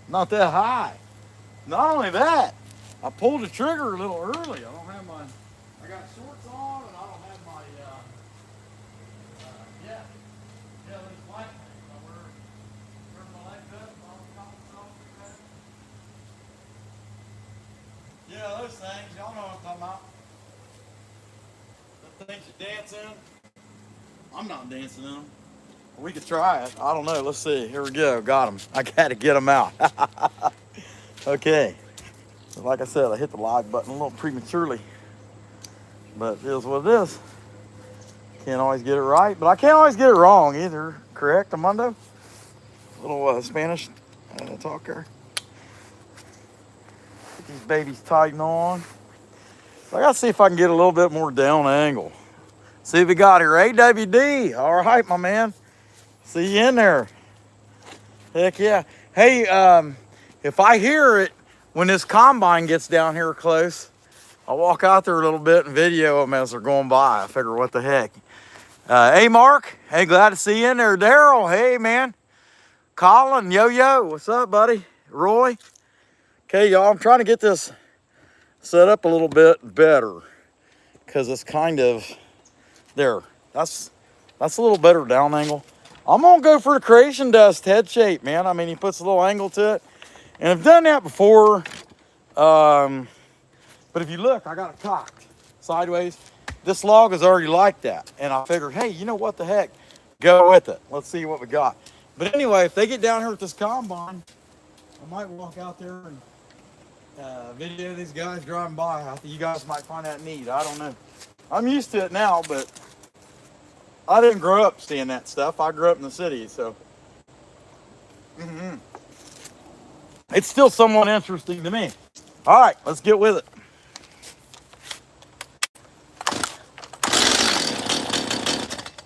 not that high. Not only that, I pulled the trigger a little early. I don't have my, I got shorts on and I don't have my, yeah, these flat things. I wear my legs up, yeah, those things, y'all know what I'm talking about. The things you dance in. I'm not dancing in them. We could try it. I don't know. Let's see. Here we go. Got them. I got to get them out. Okay. Like I said, I hit the live button a little prematurely. But it is what it is. Can't always get it right, but I can't always get it wrong either. Correct, Armando? Little Spanish talker. Get these babies tighten on. So I got to see if I can get a little bit more down angle. See if we got here. AWD. All right, my man. See you in there. Heck yeah. Hey, if I hear it when this combine gets down here close, I'll walk out there a little bit and video them as they're going by. I figure, what the heck. Hey, Mark. Hey, glad to see you in there. Daryl. Hey, man. Colin. Yo-Yo. What's up, buddy? Roy. Okay, y'all. I'm trying to get this set up a little bit better because it's kind of there. That's a little better down angle. I'm gonna go for the creation dust head shape, man. I mean, he puts a little angle to it, and I've done that before. But if you look, I got it cocked sideways. This log is already like that, and I figured, hey, you know what the heck? Go with it. Let's see what we got. But anyway, if they get down here with this combine, I might walk out there and video these guys driving by. I think you guys might find that neat. I don't know. I'm used to it now, but I didn't grow up seeing that stuff. I grew up in the city, so it's still somewhat interesting to me. All right, let's get with it.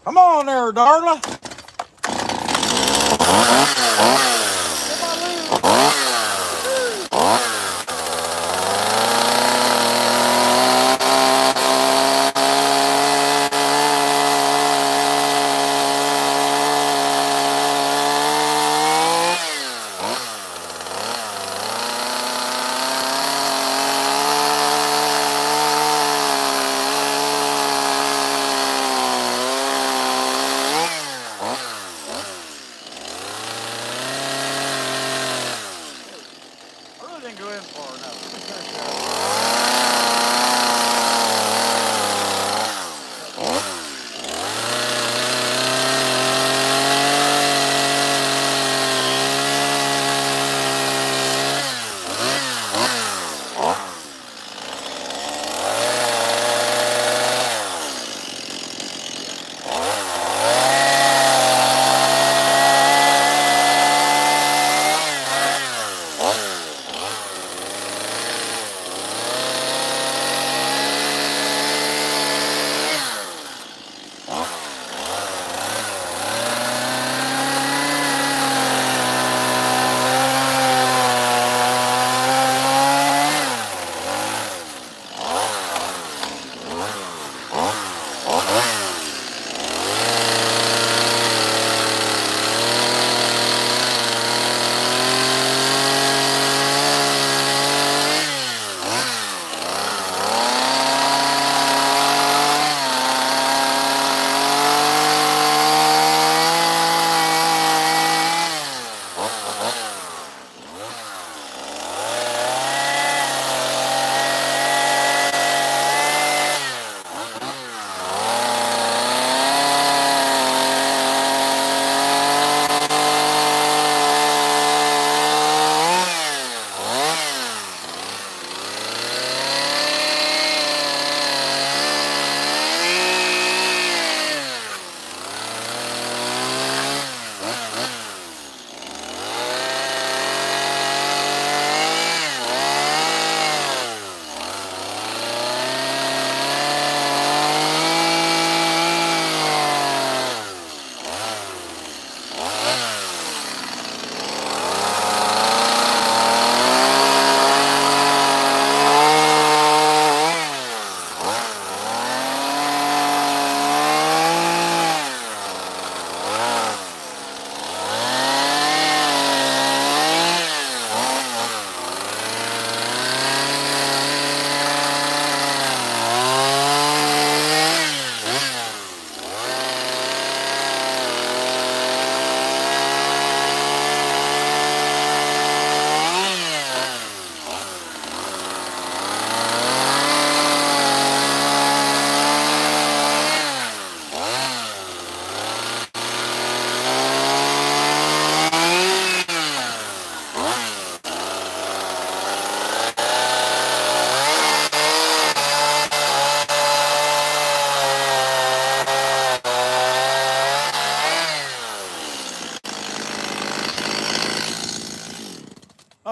Come on there, Darla.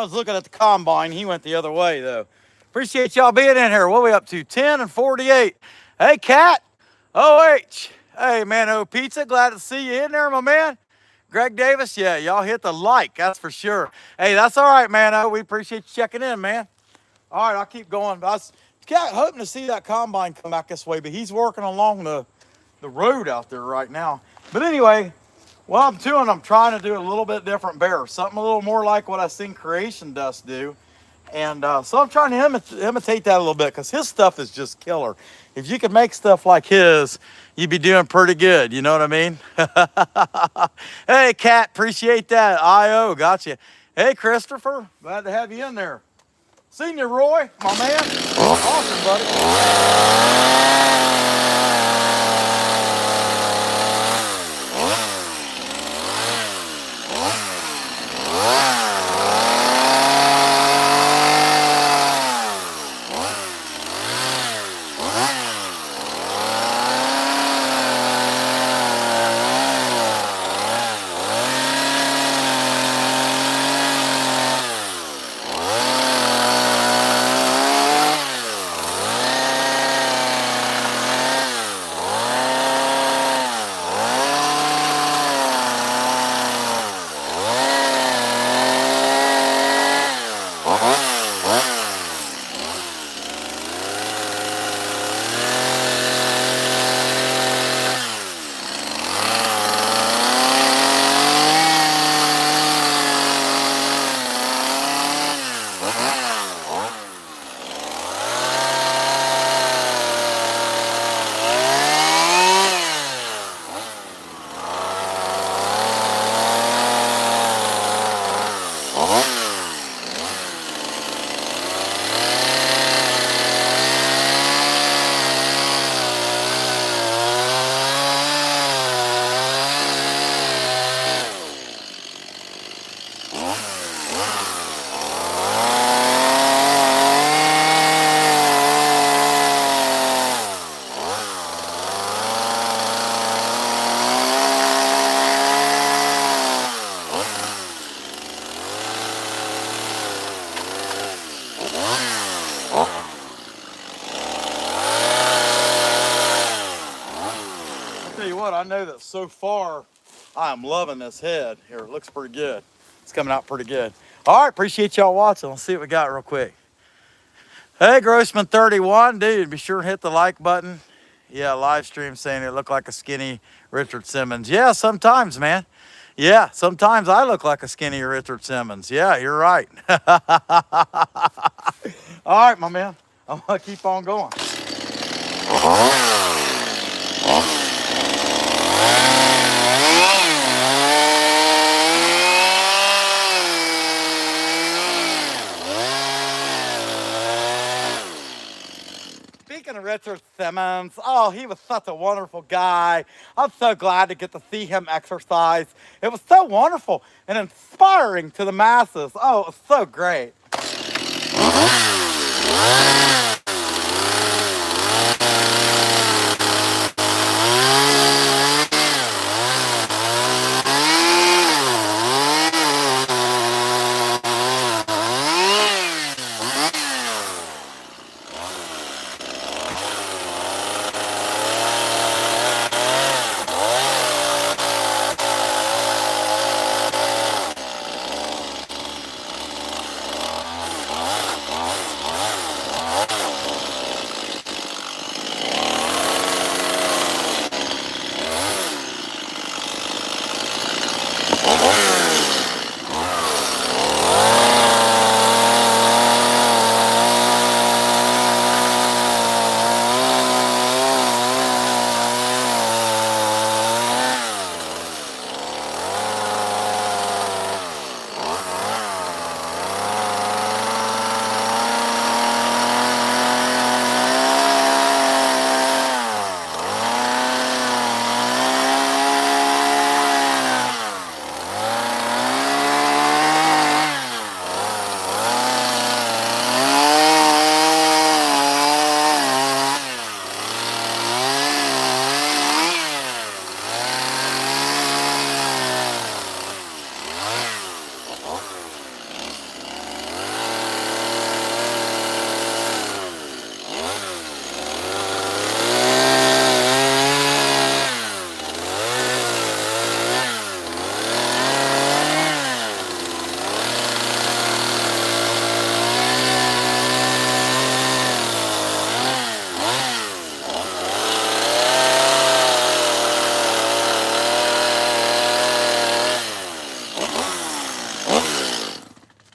I was looking at the combine. He went the other way, though. Appreciate y'all being in here. What are we up to? 10 and 48. Hey, Cat. OH. Hey, man, O Pizza. Glad to see you in there, my man. Greg Davis. Yeah, y'all hit the like. That's for sure. Hey, that's all right, man. Oh, we appreciate you checking in, man. All right, I'll keep going. I was hoping to see that combine come back this way, but he's working along the road out there right now. But anyway, what I'm doing, I'm trying to do a little bit different bear, something a little more like what I seen Creation Dust do. And so I'm trying to imitate that a little bit because his stuff is just killer. If you could make stuff like his, you'd be doing pretty good. You know what I mean? Hey, Kat, appreciate that. I.O., gotcha. Hey, Christopher, glad to have you in there. Seen you, Roy, my man. Awesome, buddy. I know that so far I'm loving this head here. It looks pretty good. It's coming out pretty good. All right, appreciate y'all watching. Let's see what we got real quick. Hey, Grossman 31, dude, be sure to hit the like button. Yeah, live stream saying it looked like a skinny Richard Simmons. Yeah, sometimes, man. Yeah, sometimes I look like a skinny Richard Simmons. Yeah, you're right. All right, my man. I'm gonna keep on going. Speaking of Richard Simmons, oh, he was such a wonderful guy. I'm so glad to get to see him exercise. It was so wonderful and inspiring to the masses. Oh, it was so great.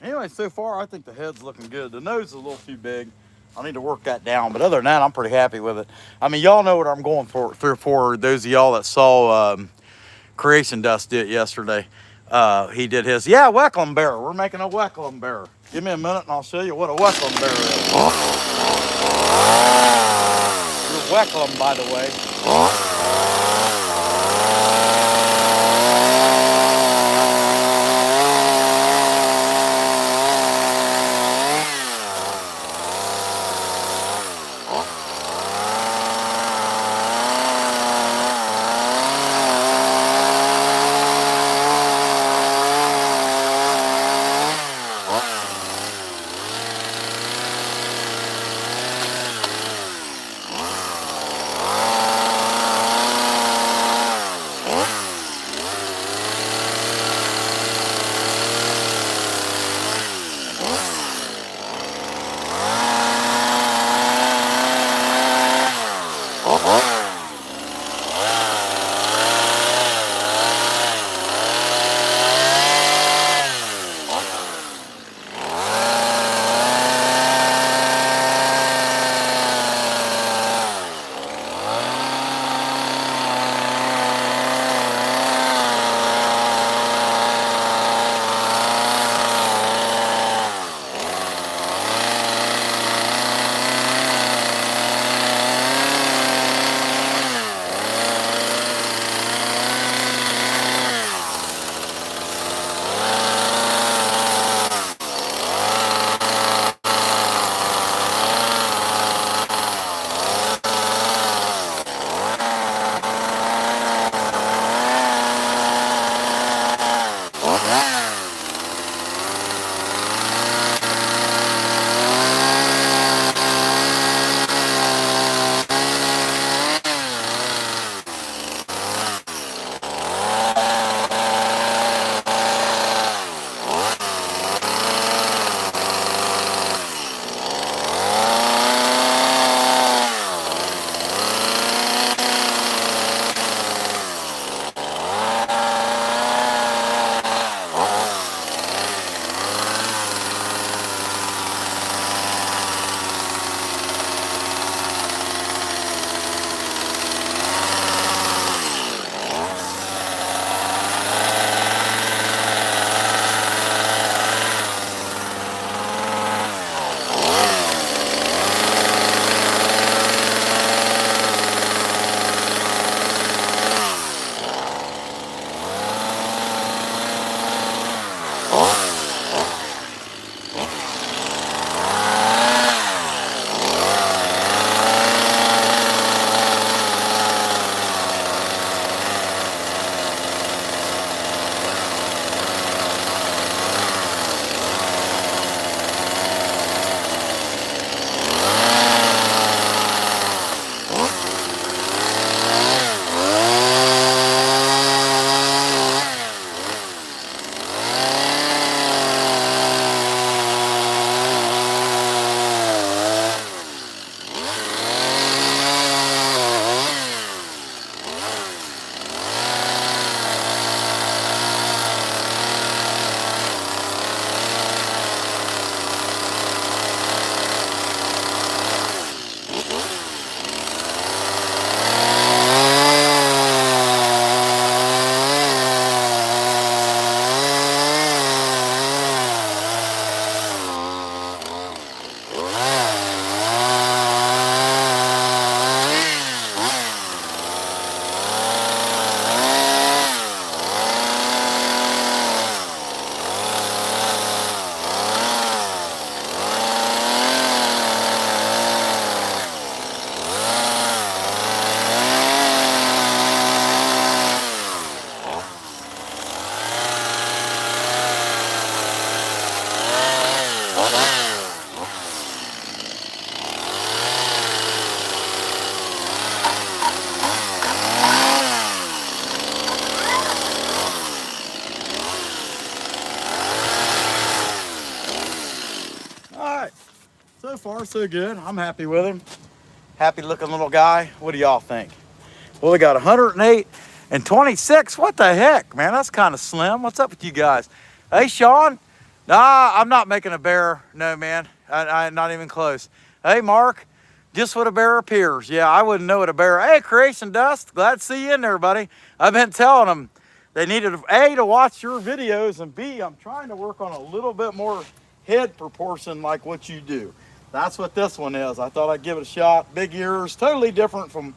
Anyway, so far, I think the head's looking good. The nose is a little too big. I need to work that down. But other than that, I'm pretty happy with it. I mean, y'all know what I'm going for those of y'all that saw Creation Dust did yesterday. He did his. Yeah, Wecklam Bear. We're making a Wecklam Bear. Give me a minute and I'll show you what a Wecklam Bear is. You're Wecklam, by the way. So far, so good. I'm happy with him. Happy looking little guy. What do y'all think? Well, we got 108 and 26. What the heck, man? That's kind of slim. What's up with you guys? Hey, Sean, Nah, I'm not making a bear. No, man. I'm not even close. Hey, Mark, just what a bear appears. Yeah, I wouldn't know what a bear. Hey, Creation Dust, glad to see you in there, buddy. I've been telling them they needed, A, to watch your videos, and B, I'm trying to work on a little bit more head proportion like what you do. That's what this one is. I thought I'd give it a shot. Big ears, totally different from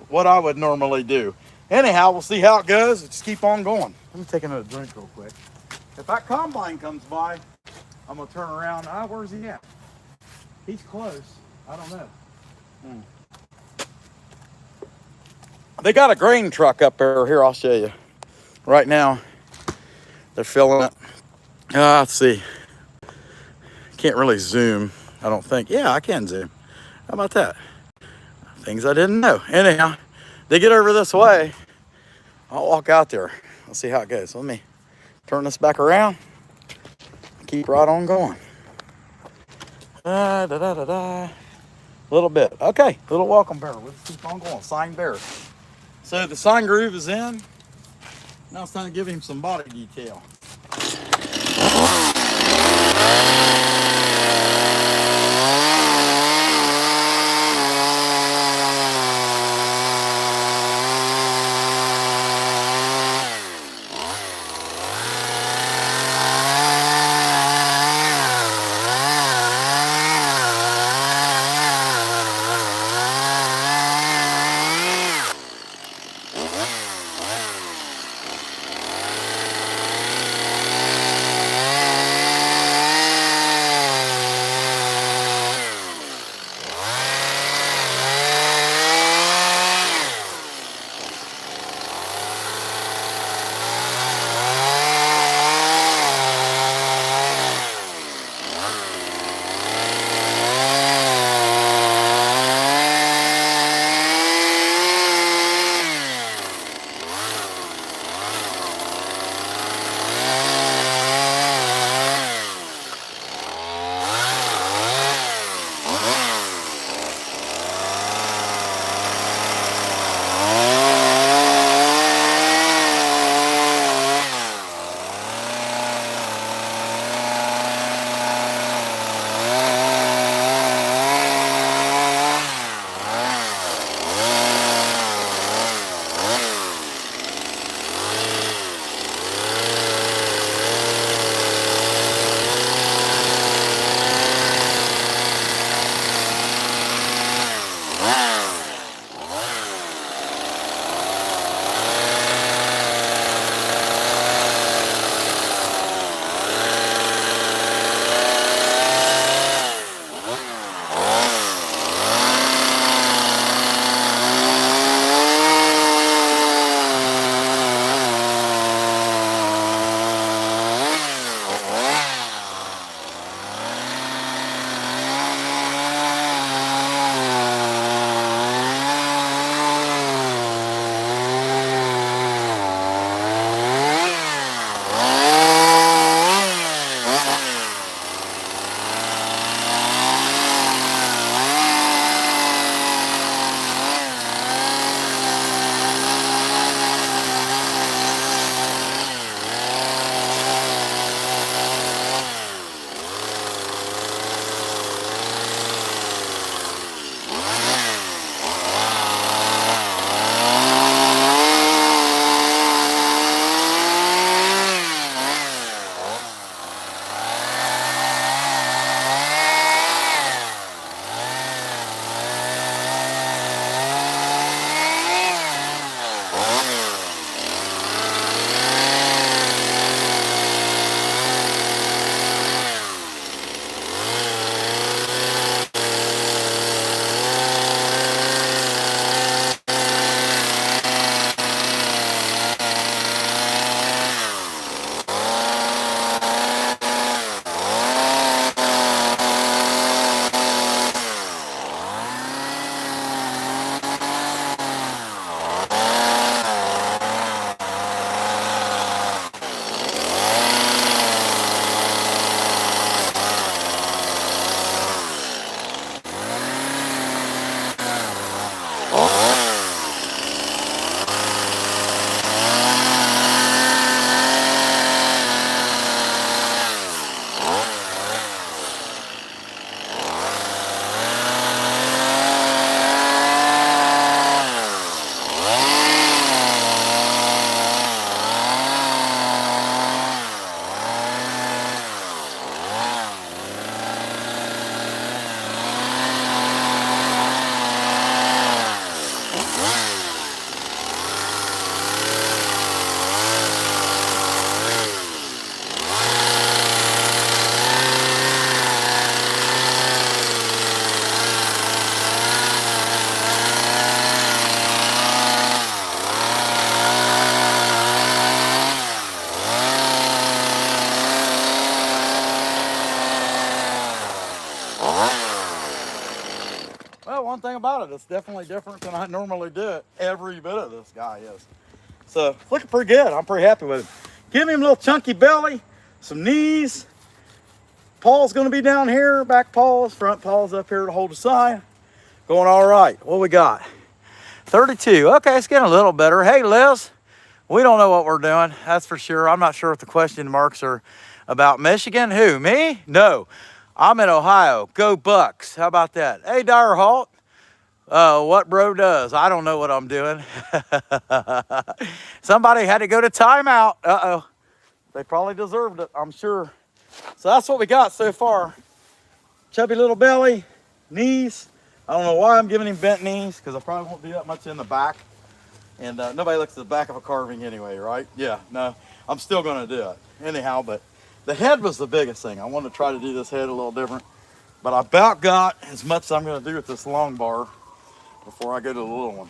what I would normally do. Anyhow, we'll see how it goes. Just keep on going. Let me take another drink real quick. If that combine comes by, I'm gonna turn around. Where's he at? He's close. I don't know. They got a grain truck up there. Here, I'll show you. Right now, they're filling it. Let's see. Can't really zoom, I don't think. Yeah, I can zoom. How about that? Things I didn't know. Anyhow, they get over this way. I'll walk out there. Let's see how it goes. Let me turn this back around. Keep right on going. Little bit. Okay, little welcome bear. Let's keep on going. Sign bear. So the sign groove is in. Now it's time to give him some body detail. one thing about it. It's definitely different than I normally do it. Every bit of this guy is. So looking pretty good. I'm pretty happy with it. Give him a little chunky belly, some knees. Paws going to be down here, back paws, front paws up here to hold the sign. Going all right. What we got? 32. Okay, it's getting a little better. Hey, Liz, we don't know what we're doing. That's for sure. I'm not sure if the question marks are about Michigan. Who, me? No, I'm in Ohio. Go Bucks. How about that? Hey, Dire Halt. What bro does? I don't know what I'm doing. Somebody had to go to timeout. Uh-oh. They probably deserved it, I'm sure. So that's what we got so far. Chubby little belly, knees. I don't know why I'm giving him bent knees, because I probably won't be that much in the back. And nobody looks at the back of a carving anyway, right? Yeah, no, I'm still going to do it. Anyhow, but the head was the biggest thing. I wanted to try to do this head a little different. But I about got as much as I'm going to do with this long bar before I go to the little one.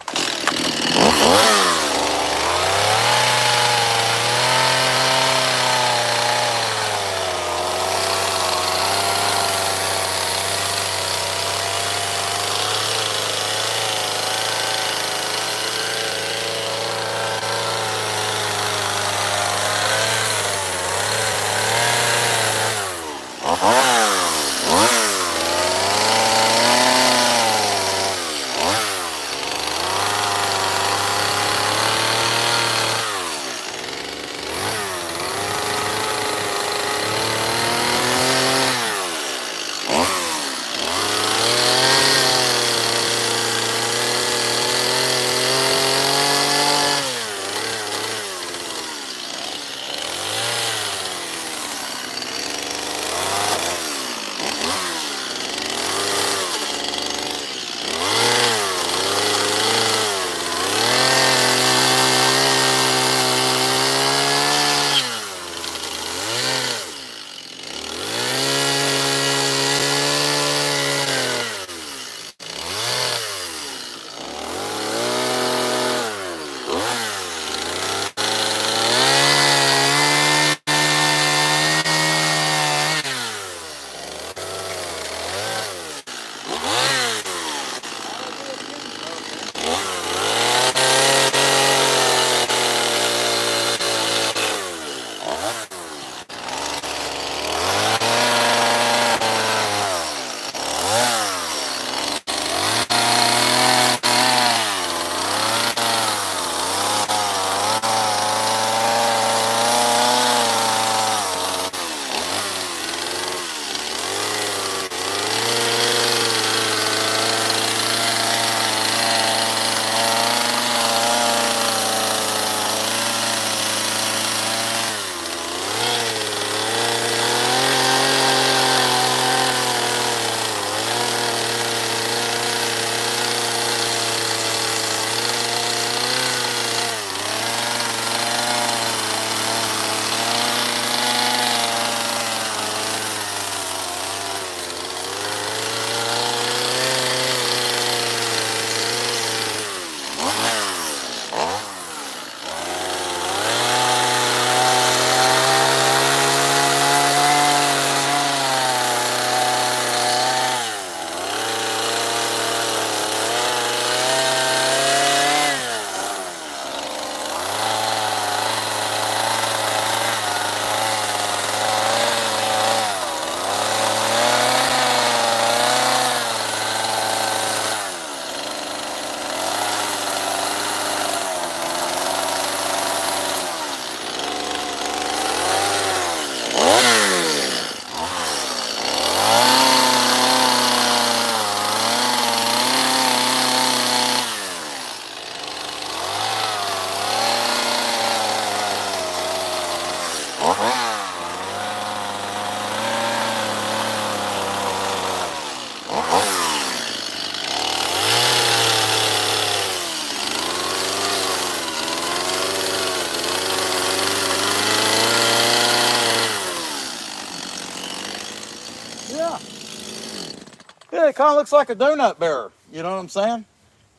Yeah, it kind of looks like a donut bearer. You know what I'm saying?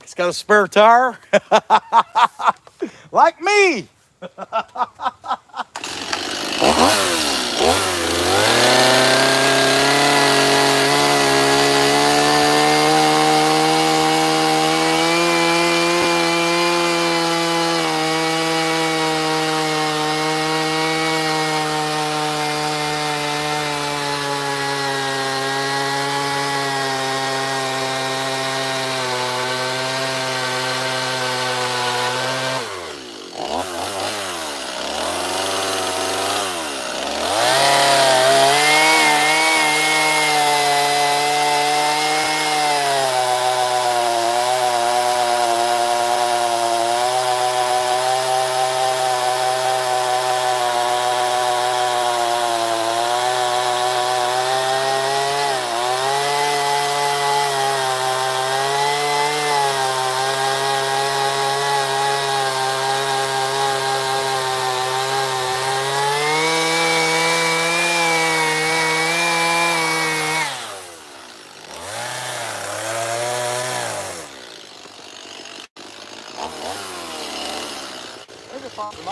It's got a spare tire. Like me.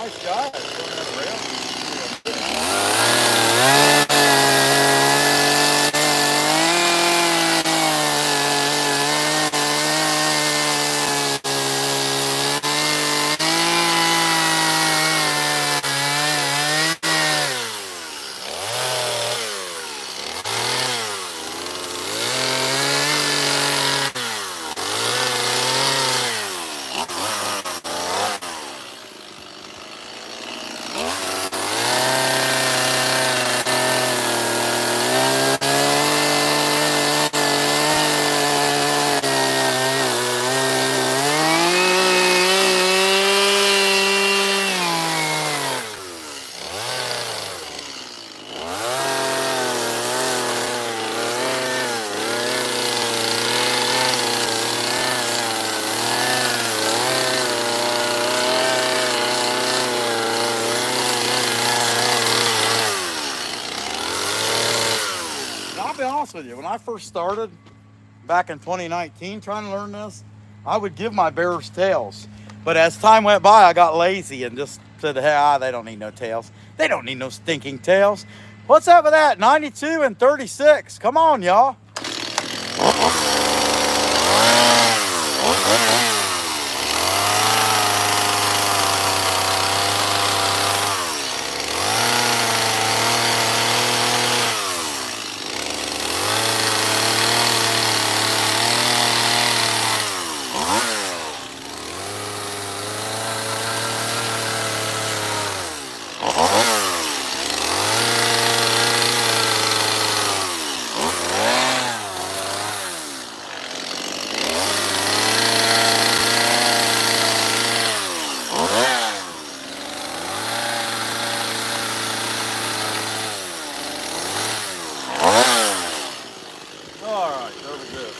nice guy. Turn that around. I'll be honest with you, when I first started back in 2019 trying to learn this, I would give my bearers tails. But as time went by, I got lazy and just said, hey, they don't need no tails. They don't need no stinking tails. What's up with that? 92 and 36. Come on, y'all. All right, there we go.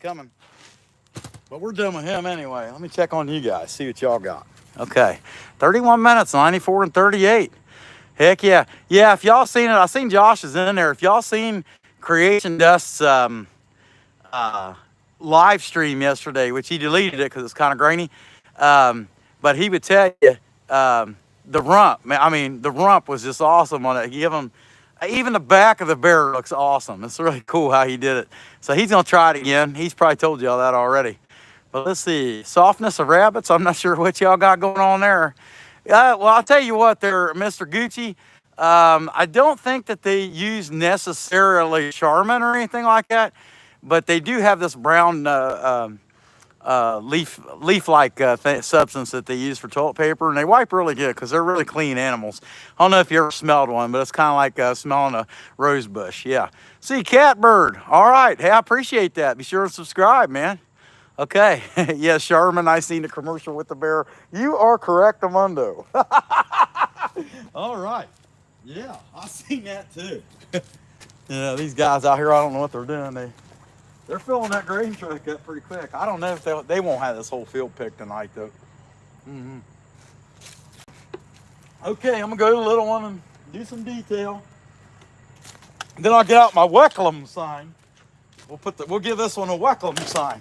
Coming, but we're done with him anyway. Let me check on you guys, see what y'all got. Okay, 31 minutes, 94 and 38. Heck yeah. If y'all seen it, I seen Josh is in there. If y'all seen Creation Dust's live stream yesterday, which he deleted it because it's kind of grainy, but he would tell you the rump, the rump was just awesome on it. Give him, even the back of the bear looks awesome. It's really cool how he did it. So he's gonna try it again. He's probably told y'all that already. But let's see, softness of rabbits. I'm not sure what y'all got going on there. Well, I'll tell you what, there, Mr. Gucci. I don't think that they use necessarily Charmin or anything like that, but they do have this brown leaf-like substance that they use for toilet paper, and they wipe really good because they're really clean animals. I don't know if you ever smelled one, but it's kind of like smelling a rose bush. Yeah. See, Catbird. All right. Hey, I appreciate that. Be sure to subscribe, man. Okay. Yeah, Sherman, I seen the commercial with the bear. You are correct, Amundo. All right. Yeah, I seen that too. Yeah, these guys out here, I don't know what they're doing. They're filling that grain truck up pretty quick. I don't know if they won't have this whole field picked tonight though. Okay, I'm gonna go to the little one and do some detail. Then I'll get out my Wecklum sign We'll give this one a welcome sign.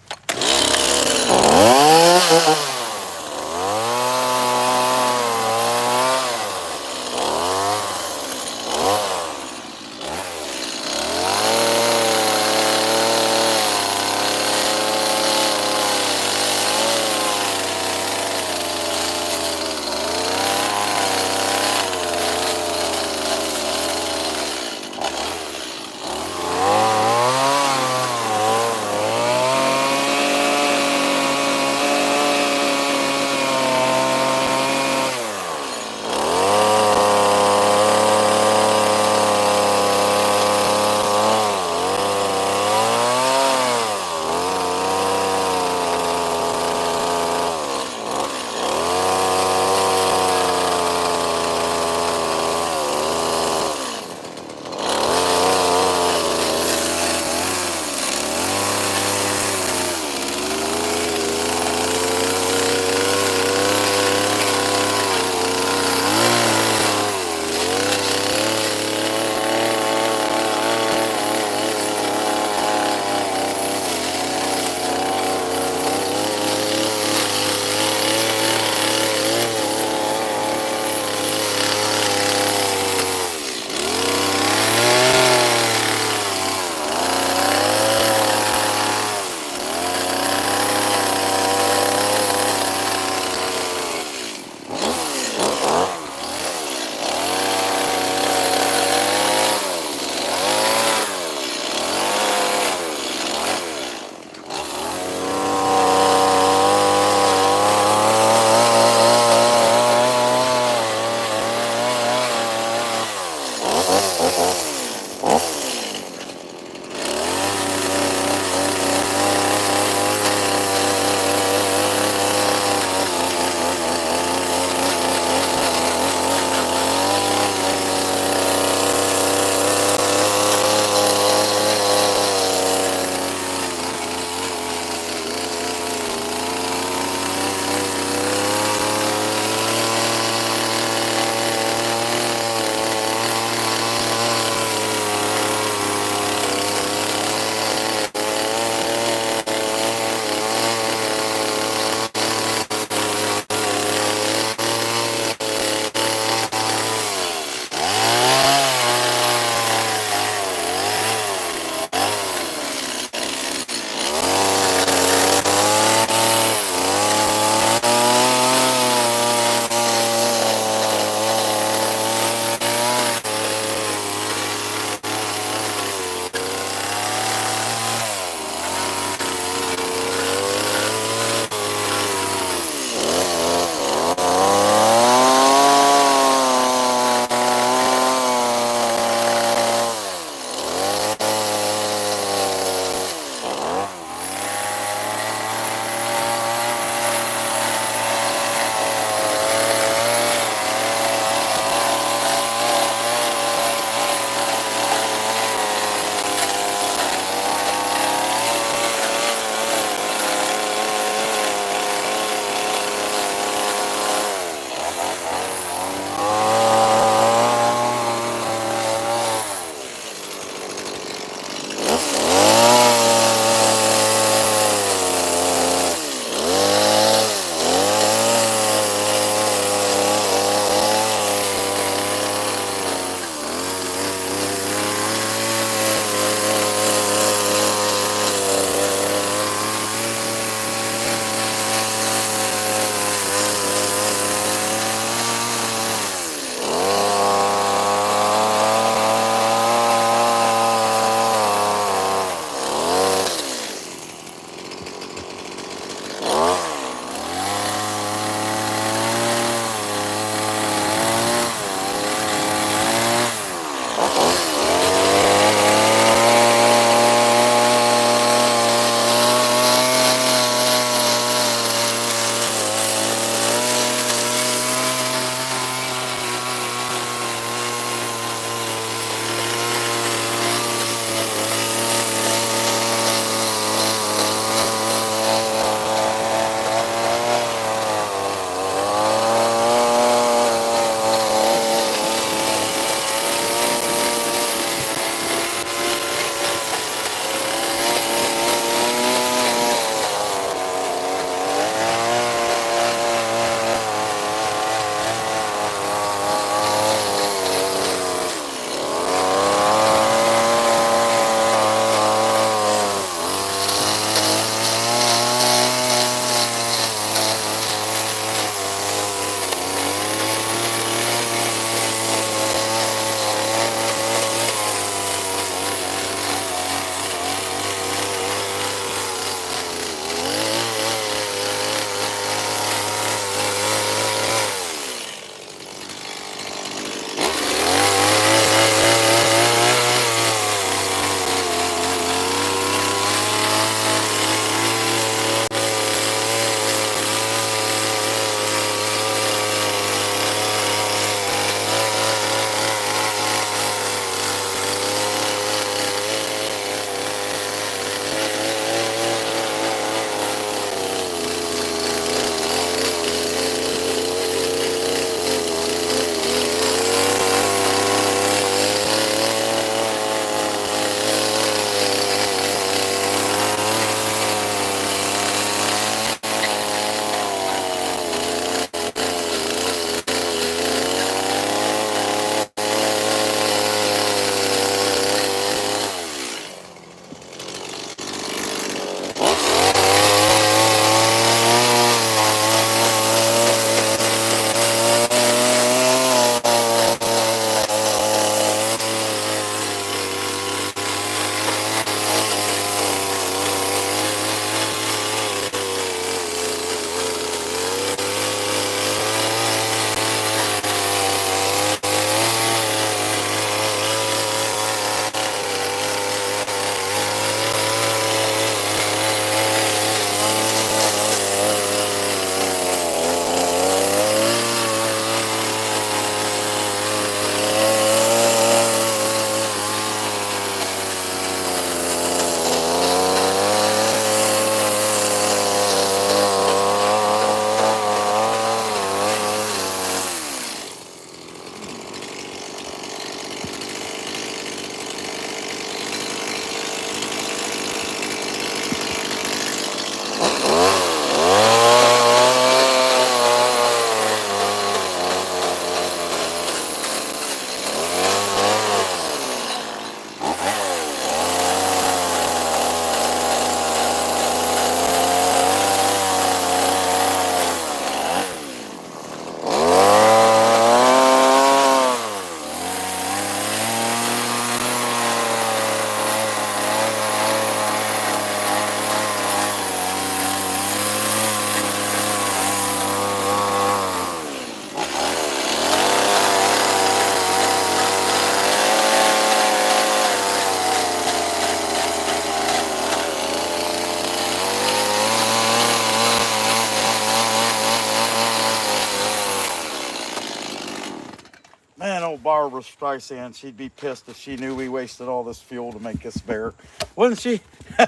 Barbara Streisand. She'd be pissed if she knew we wasted all this fuel to make this bear. Wouldn't she? All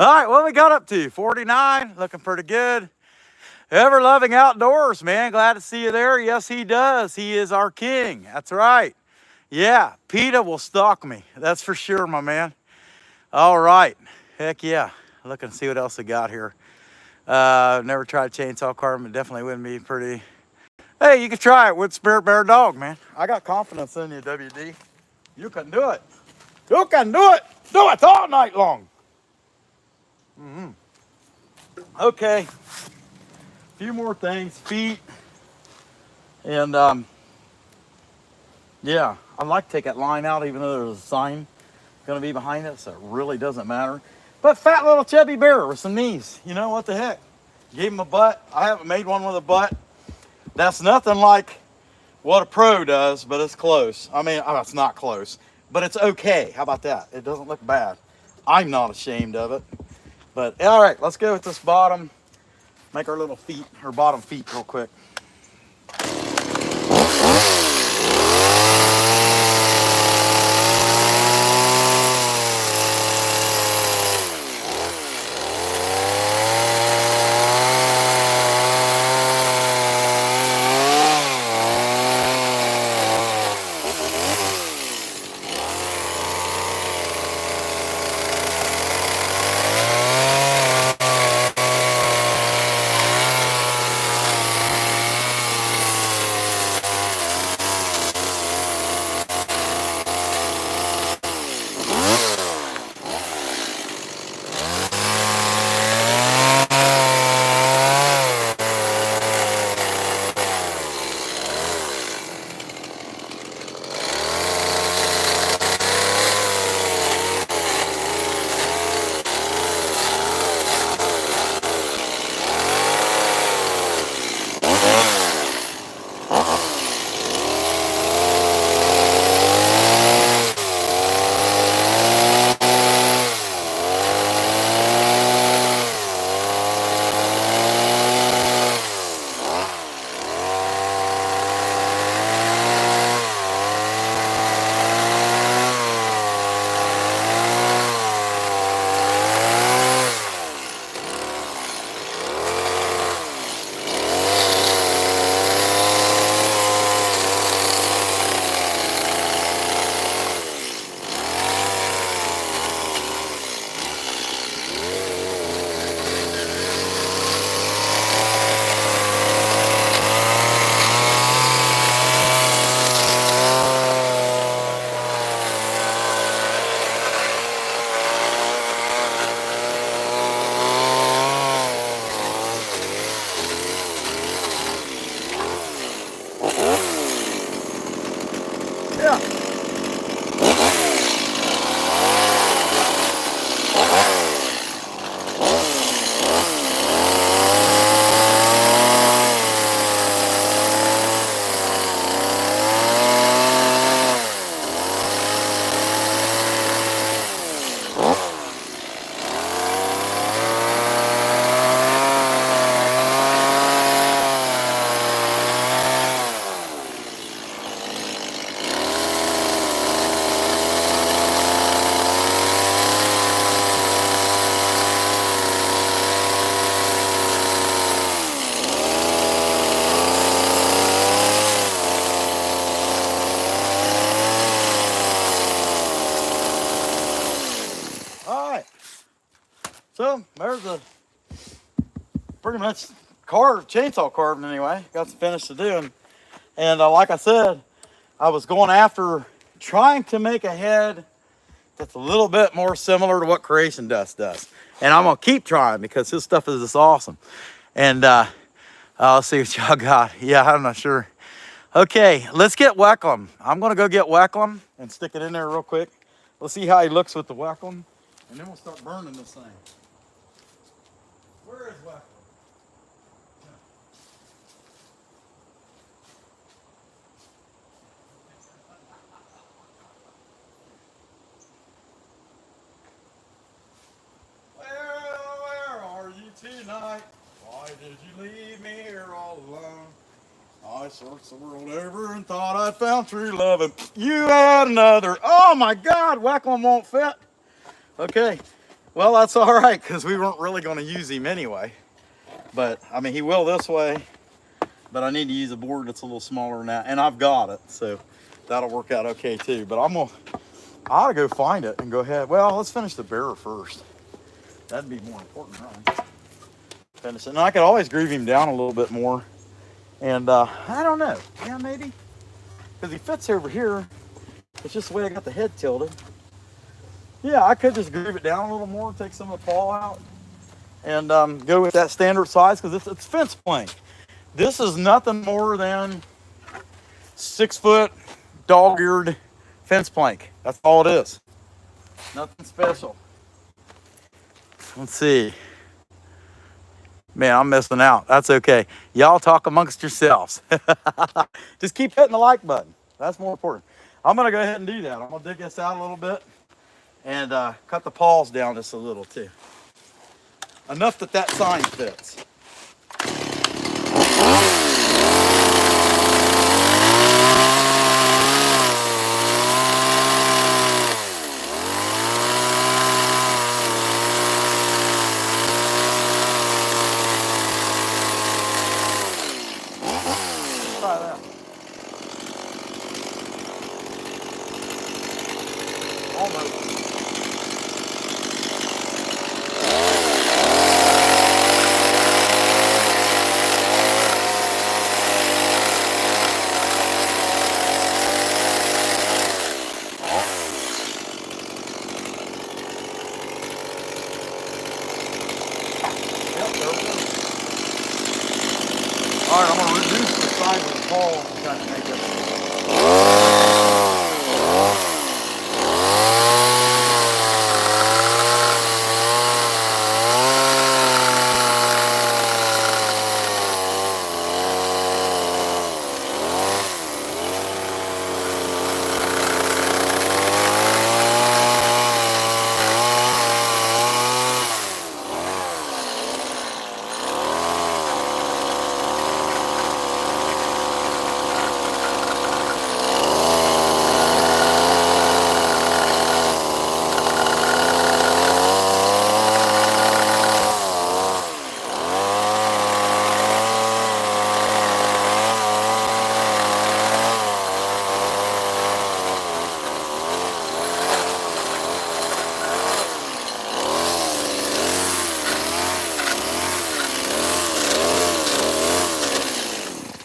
right, what we got up to? 49, looking pretty good. Ever loving outdoors, man. Glad to see you there. Yes, he does. He is our king. That's right. Yeah, PETA will stalk me. That's for sure, my man. All right. Heck yeah. Looking to see what else we got here. Never tried chainsaw carving, but definitely wouldn't be pretty. Hey, you can try it with Spirit Bear Dog, man. I got confidence in you, WD. You can do it. You can do it. Do it all night long. Okay. A few more things. Feet. And, yeah, I'd like to take that line out, even though there's a sign going to be behind it, so it really doesn't matter. But fat little chubby bear with some knees. You know, what the heck? Gave him a butt. I haven't made one with a butt. That's nothing like what a pro does, but it's close. I mean, it's not close, but it's okay. How about that? It doesn't look bad. I'm not ashamed of it. But all right, let's go with this bottom. Make our little feet, our bottom feet real quick. Yeah. All right. So there's a pretty much chainsaw carving anyway. Got some finish to do. And like I said, I was going after trying to make a head that's a little bit more similar to what Creation Dust does. And I'm going to keep trying because his stuff is just awesome. And let's see what y'all got. Yeah, I'm not sure. Okay, let's get Wecklum. I'm going to go get Wecklum and stick it in there real quick. Let's see how he looks with the Wecklum. And then we'll start burning this thing. Where is Wecklum? Where are you tonight? Why did you leave me here all alone? I I searched the world over and thought I'd found true love, and you had another. Oh my God, Wacklin won't fit. Okay, well that's all right because we weren't really going to use him anyway. But I mean, he will this way, but I need to use a board that's a little smaller than that, and I've got it, so that'll work out okay too. But I ought to go find it and go ahead. Well, let's finish the bearer first. That'd be more important, right? Finish it. And I could always groove him down a little bit more. And I don't know. Yeah, maybe. Because he fits over here. It's just the way I got the head tilted. Yeah, I could just groove it down a little more, take some of the paw out, and go with that standard size because it's fence plank. This is nothing more than 6-foot dog-eared fence plank. That's all it is. Nothing special. Let's see. Man, I'm missing out. That's okay. Y'all talk amongst yourselves. Just keep hitting the like button. That's more important. I'm going to go ahead and do that. I'm going to dig this out a little bit and cut the paws down just a little too. Enough that sign fits. Try that. Almost. Yep, there we go. All right, I'm going to reduce the size of the paw and kind of make it.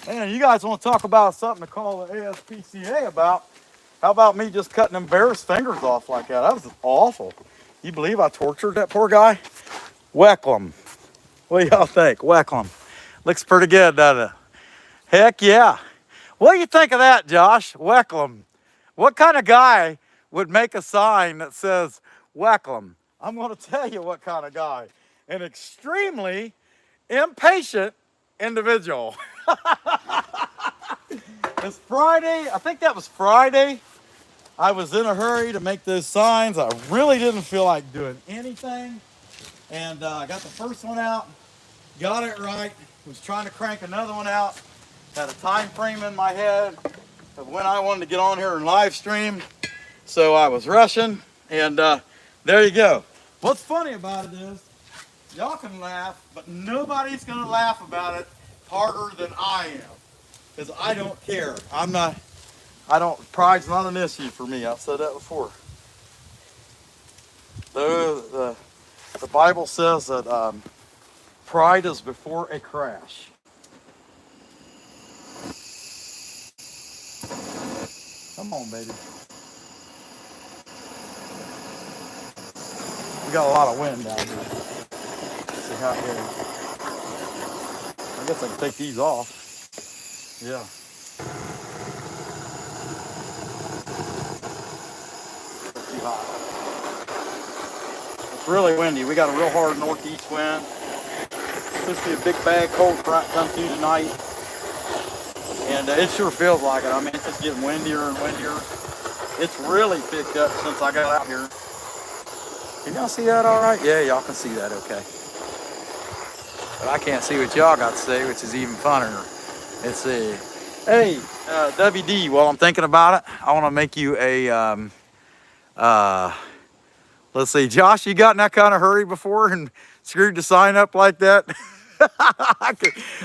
Man, you guys want to talk about something to call the ASPCA about? How about me just cutting them bear's fingers off like that? That was awful. You believe I tortured that poor guy? Wecklem. What do y'all think? Wecklem. Looks pretty good, doesn't it? Heck yeah. What do you think of that, Josh? Wecklem. What kind of guy would make a sign that says Wecklem? I'm going to tell you what kind of guy. An extremely impatient individual. It's Friday. I think that was Friday. I was in a hurry to make those signs. I really didn't feel like doing anything. And I got the first one out, got it right, was trying to crank another one out, had a time frame in my head of when I wanted to get on here and live stream. So I was rushing, and there you go. What's funny about it is, y'all can laugh, but nobody's gonna laugh about it harder than I am. Because I don't care. Pride's not an issue for me. I've said that before. The Bible says that pride is before a crash. Come on, baby. We got a lot of wind down here. Let's see how it goes. I guess I can take these off. Yeah. Too hot. It's really windy. We got a real hard northeast wind. It's supposed to be a big bad cold front come through tonight. And it sure feels like it. I mean, it's just getting windier and windier. It's really picked up since I got out here. Can y'all see that all right? Yeah, y'all can see that okay. But I can't see what y'all got to say, which is even funnier. Let's see. Hey, WD, while I'm thinking about it, I want to make you a, uh, let's see, Josh, you got in that kind of hurry before and screwed the sign up like that?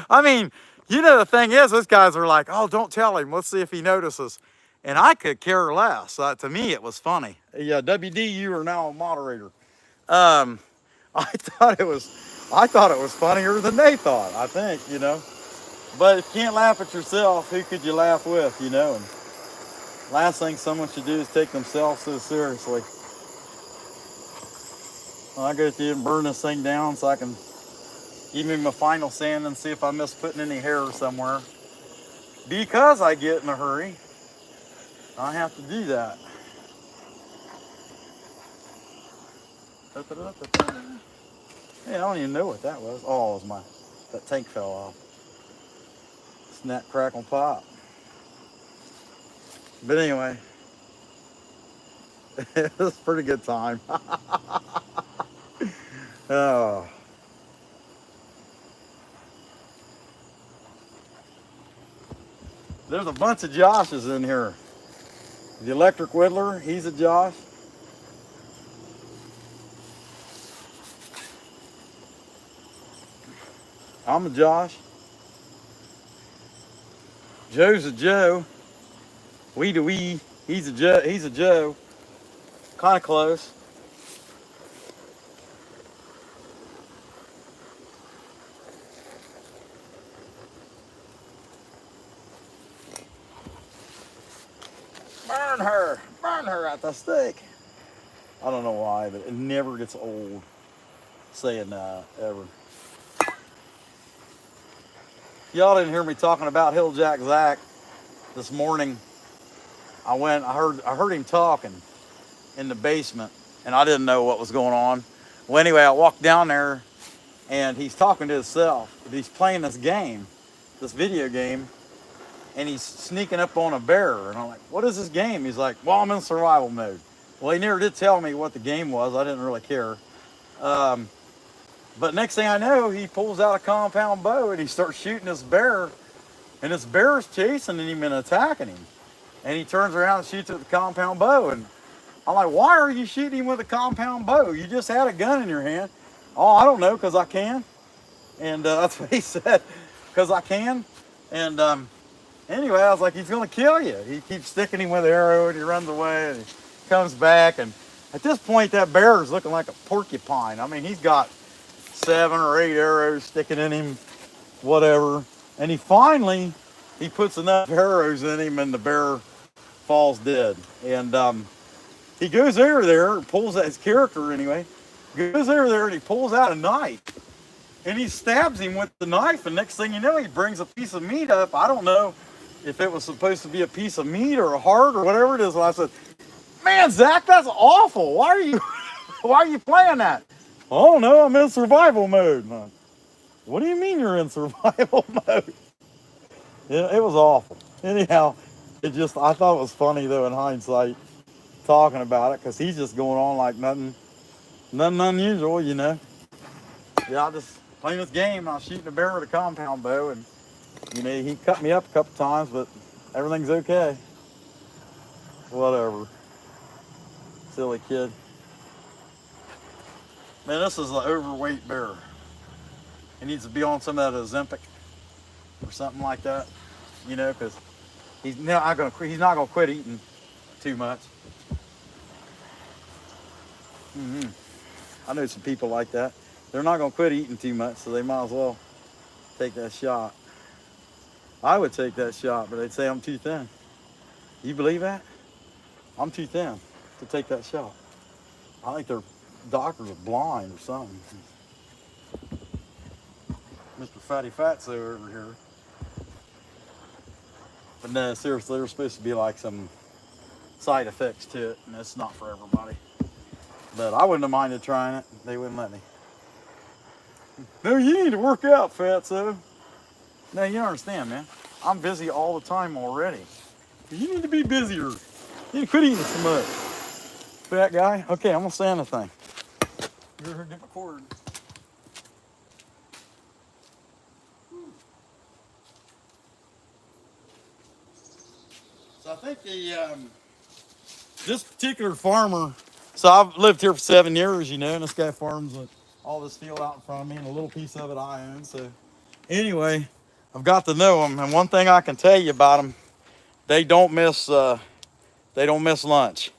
I mean, you know, the thing is, those guys are like, oh, don't tell him. Let's see if he notices. And I could care less. To me, it was funny. Yeah, WD, you are now a moderator. Um, I thought it was funnier than they thought, I think, you know. But if you can't laugh at yourself, who could you laugh with, you know? And last thing someone should do is take themselves so seriously. Well, I go through and burn this thing down so I can give me my final sand and see if I miss putting any hair somewhere. Because I get in a hurry, I have to do that. Hey, I don't even know what that was. Oh, it was that tank fell off. Snap, crackle, pop. But anyway, it was a pretty good time. Oh. There's a bunch of Joshes in here. The electric whittler, he's a Josh. I'm a Josh. Joe's a Joe. We to we. He's a Joe. He's a Joe. Kind of close. Burn her. Burn her at the stake. I don't know why, but it never gets old saying that, ever. Y'all didn't hear me talking about Hilljack Zach this morning. I heard him talking in the basement, and I didn't know what was going on. Well, anyway, I walked down there, and he's talking to himself. He's playing this game, this video game, and he's sneaking up on a bear. And I'm like, what is this game? He's like, well, I'm in survival mode. Well, he never did tell me what the game was. I didn't really care. But next thing I know, he pulls out a compound bow and he starts shooting this bear. And this bear's chasing him and attacking him. And he turns around and shoots with the compound bow. And I'm like, why are you shooting him with a compound bow? You just had a gun in your hand. Oh, I don't know, because I can. And that's what he said, because I can. And anyway, I was like, he's going to kill you. He keeps sticking him with the arrow, and he runs away, and he comes back. And at this point, that bear is looking like a porcupine. I mean, he's got 7 or 8 arrows sticking in him, whatever. And he puts enough arrows in him, and the bear falls dead. And he goes over there, pulls out his character anyway, goes over there and he pulls out a knife. And he stabs him with the knife, and next thing you know, he brings a piece of meat up. I don't know if it was supposed to be a piece of meat or a heart or whatever it is. And I said, man, Zach, that's awful. Why are you playing that? Oh no, I'm in survival mode. Like, what do you mean you're in survival mode? Yeah, it was awful. Anyhow, I thought it was funny though in hindsight talking about it, because he's just going on like nothing unusual, you know. Yeah, I just playing this game, and I was shooting a bear with a compound bow, and you know, he cut me up a couple times, but everything's okay. Whatever. Silly kid. Man, this is an overweight bear. He needs to be on some of that Ozempic or something like that, you know, because he's not gonna quit eating too much. I know some people like that. They're not gonna quit eating too much, so they might as well take that shot. I would take that shot, but they'd say I'm too thin. You believe that? I'm too thin to take that shot. I think their doctors are blind or something. Mr. Fatty Fatso over here. But no, seriously, there's supposed to be like some side effects to it, and it's not for everybody. But I wouldn't have minded trying it. They wouldn't let me. No, you need to work out, Fatso. No, you don't understand, man. I'm busy all the time already. You need to be busier. You need to quit eating so much. Fat guy. Okay, I'm gonna stand the thing. You're a different cord. So I think this particular farmer, so I've lived here for 7 years, you know, and this guy farms all this field out in front of me, and a little piece of it I own. So anyway, I've got to know them, and one thing I can tell you about them, they don't miss lunch.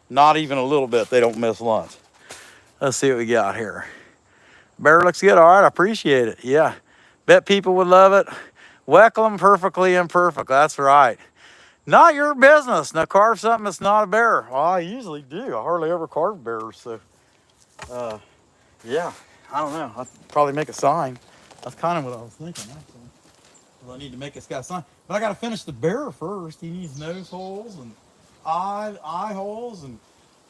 Not even a little bit. They don't miss lunch. Let's see what we got here. Bear looks good. All right, I appreciate it. Yeah, bet people would love it. Weckle them perfectly imperfect. That's right. Not your business. Now carve something that's not a bear. Well, I usually do. I hardly ever carve bears. So, yeah, I don't know. I'll probably make a sign. That's kind of what I was thinking, actually. Well, I need to make this guy a sign. But I got to finish the bear first. He needs nose holes and eye holes and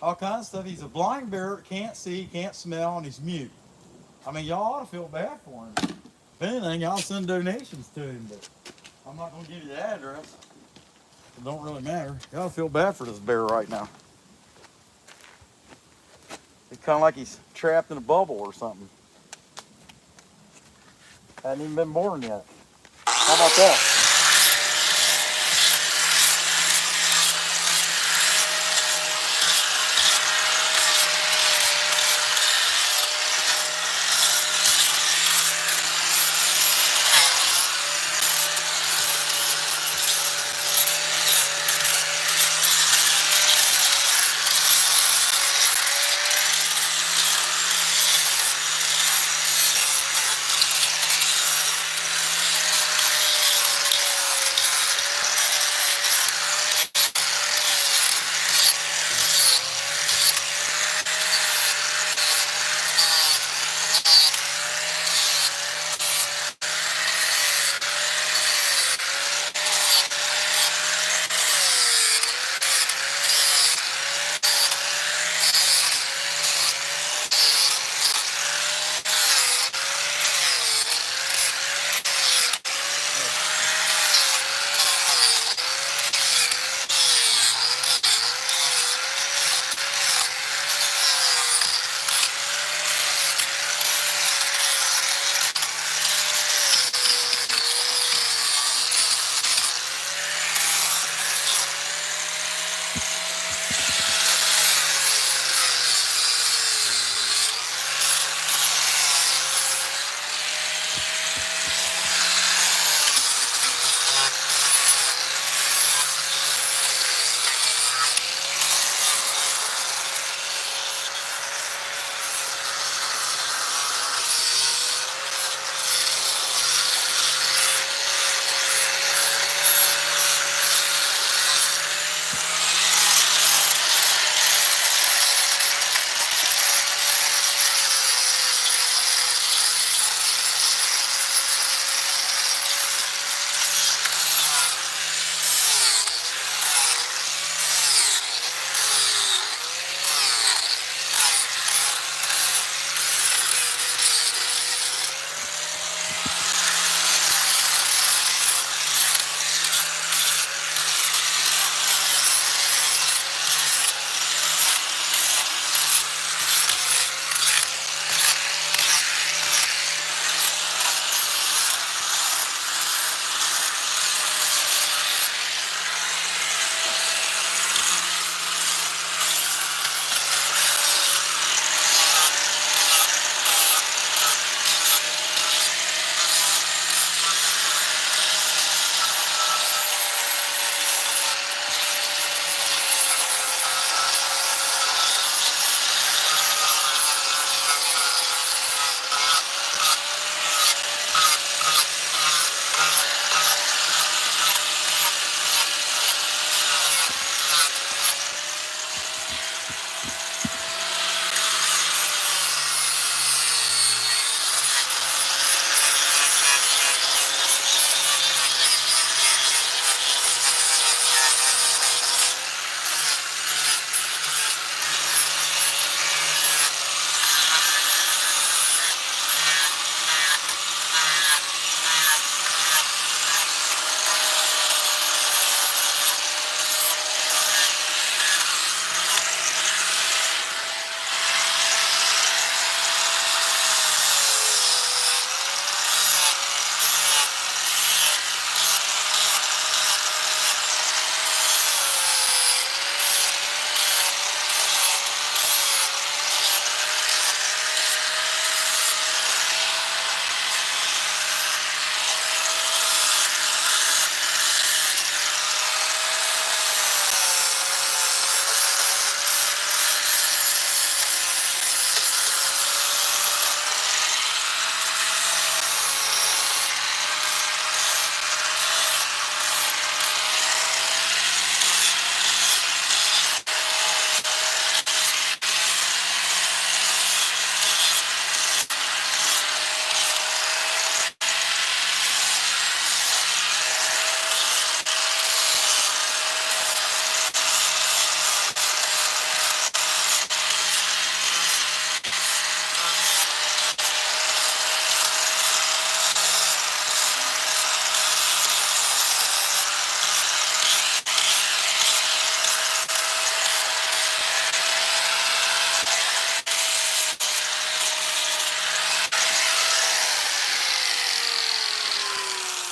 all kinds of stuff. He's a blind bear, can't see, can't smell, and he's mute. I mean, y'all ought to feel bad for him. If anything, I'll send donations to him, but I'm not going to give you the address. It don't really matter. You ought to feel bad for this bear right now. It's kind of like he's trapped in a bubble or something. Hadn't even been born yet. How about that?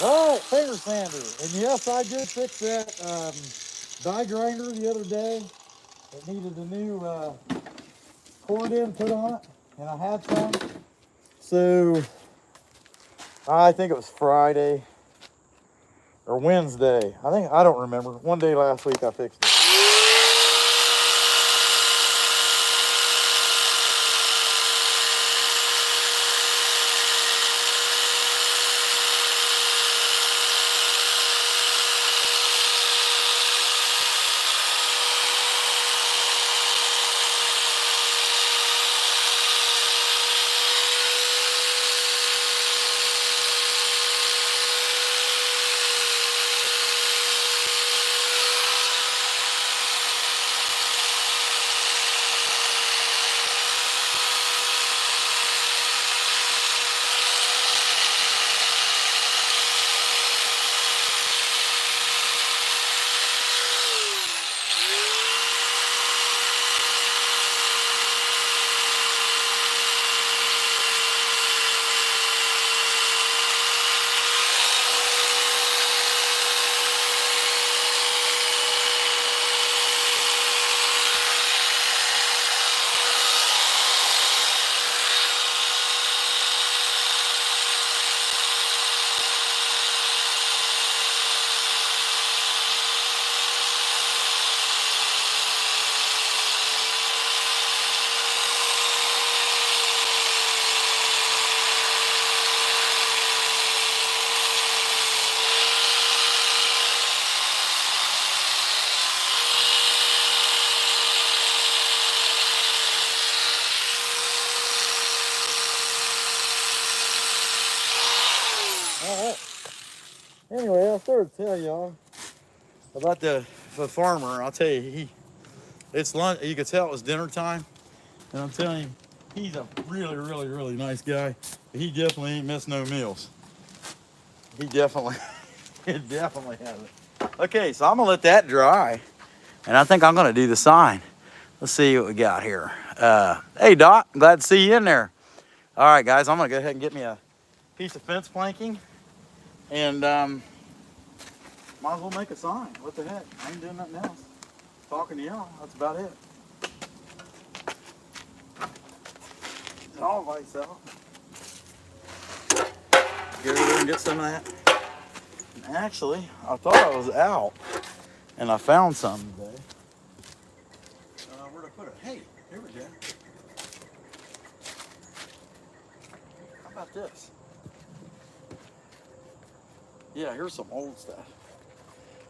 All right, finger sander. And yes, I did fix that die grinder the other day. It needed a new cord in put on it, and I had some. So I think it was Friday or Wednesday. I don't remember. One day last week I fixed it. All right. Anyway, I started to tell y'all about the farmer. I'll tell you, it's lunch. You could tell it was dinner time, and I'm telling you, he's a really, really, really nice guy. He definitely ain't missed no meals. He definitely, he definitely hasn't. Okay, so I'm gonna let that dry, and I think I'm gonna do the sign. Let's see what we got here. Hey Doc, glad to see you in there. All right, guys, I'm gonna go ahead and get me a piece of fence planking, and might as well make a sign. What the heck? I ain't doing nothing else. Talking to y'all, that's about it. All lights out. Get over there and get some of that. And actually, I thought I was out, and I found something today. Where'd I put it? Hey, here we go. How about this? Yeah, here's some old stuff.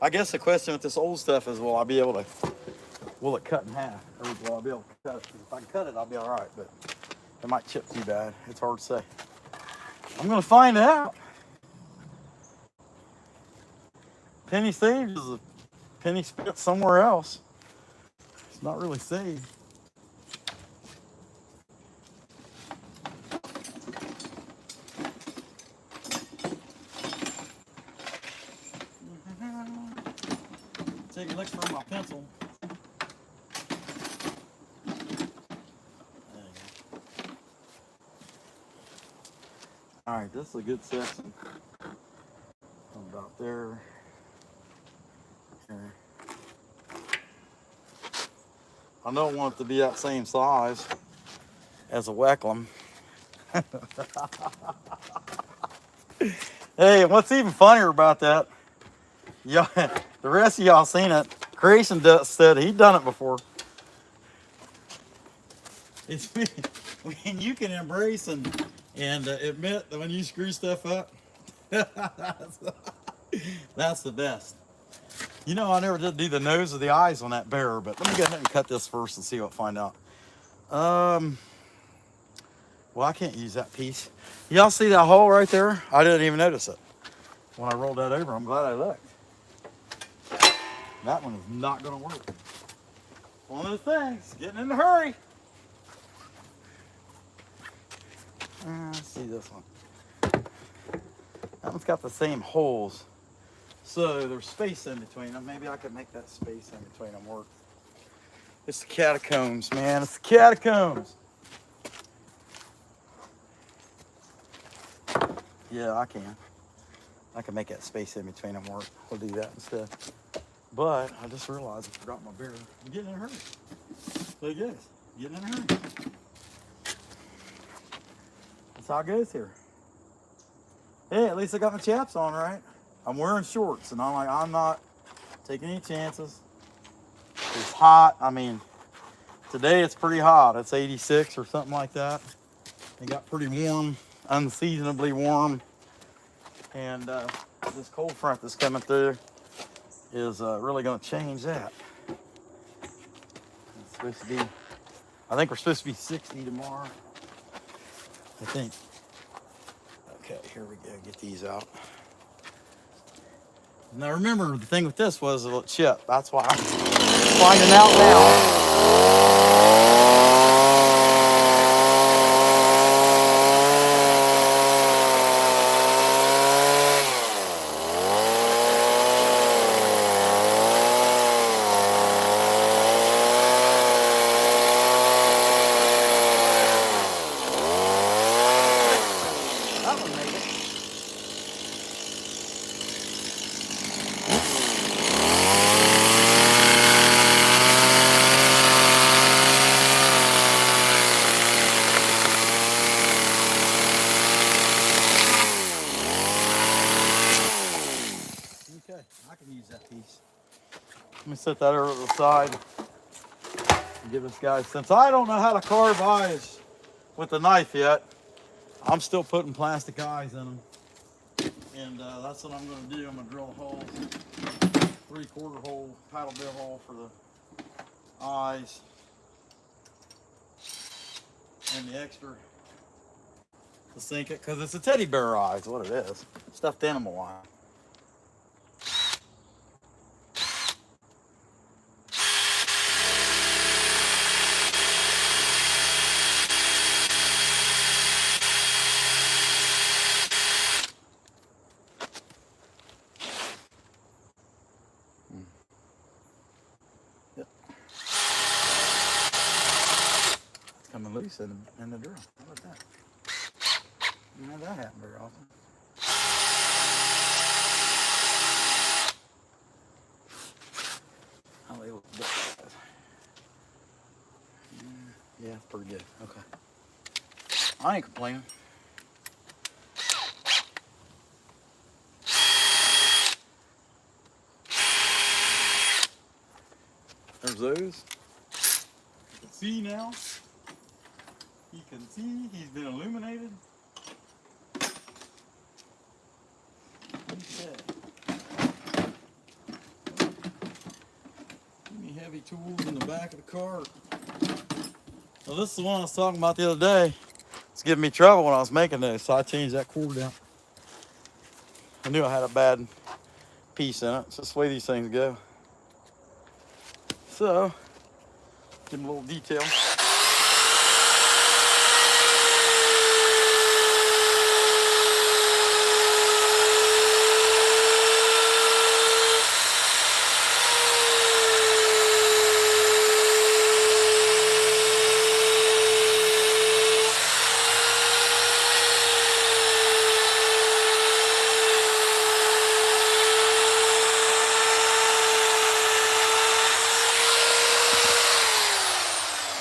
I guess the question with this old stuff is, will it cut in half? Or will I be able to cut it? 'Cause if I can cut it, I'll be all right, but it might chip too bad. It's hard to say. I'm gonna find out. Penny saved is a penny spent somewhere else. It's not really saved. Take a look for my pencil. All right, this is a good section. About there. Okay. I don't want it to be that same size as a Wecklum. Hey, what's even funnier about that? Yeah, the rest of y'all seen it. Creation said he'd done it before. It's when you can embrace and admit that when you screw stuff up, that's the best. You know, I never did do the nose or the eyes on that bear, but let me go ahead and cut this first and see what I find out. Well, I can't use that piece. Y'all see that hole right there? I didn't even notice it. When I rolled that over, I'm glad I looked. That one is not gonna work. One of the things, getting in a hurry. Let's see this one. That one's got the same holes. So there's space in between them. Maybe I could make that space in between them work. It's the catacombs, man. It's the catacombs. Yeah, I can. I can make that space in between them work. We'll do that instead. But I just realized I forgot my beer. I'm getting in a hurry. Look at this. Getting in a hurry. That's how it goes here. Hey, at least I got my chaps on, right? I'm wearing shorts, and I'm not taking any chances. It's hot. I mean, today it's pretty hot. It's 86 or something like that. It got pretty warm, unseasonably warm. And this cold front that's coming through is really going to change that. It's supposed to be, I think we're supposed to be 60 tomorrow. I think. Okay, here we go. Get these out. Now remember, the thing with this was it'll chip. That's why I'm finding out now. Okay, I can use that piece. Let me set that over to the side and give this guy, since I don't know how to carve eyes with the knife yet, I'm still putting plastic eyes in them. And that's what I'm going to do. I'm going to drill a hole, 3/4 hole, paddle bit hole for the eyes. And the extra to sink it, because it's a teddy bear eye is what it is. Stuffed animal eye. Yep. It's coming loose in the drill. How about that? You know that happen very often. How they look good. Yeah, pretty good. Okay. I ain't complaining. There's those. You can see now. You can see he's been illuminated. Okay. Any heavy tools in the back of the cart. Well, this is the one I was talking about the other day. It's giving me trouble when I was making this, so I changed that cord out. I knew I had a bad piece in it. It's just the way these things go. So, give them a little detail.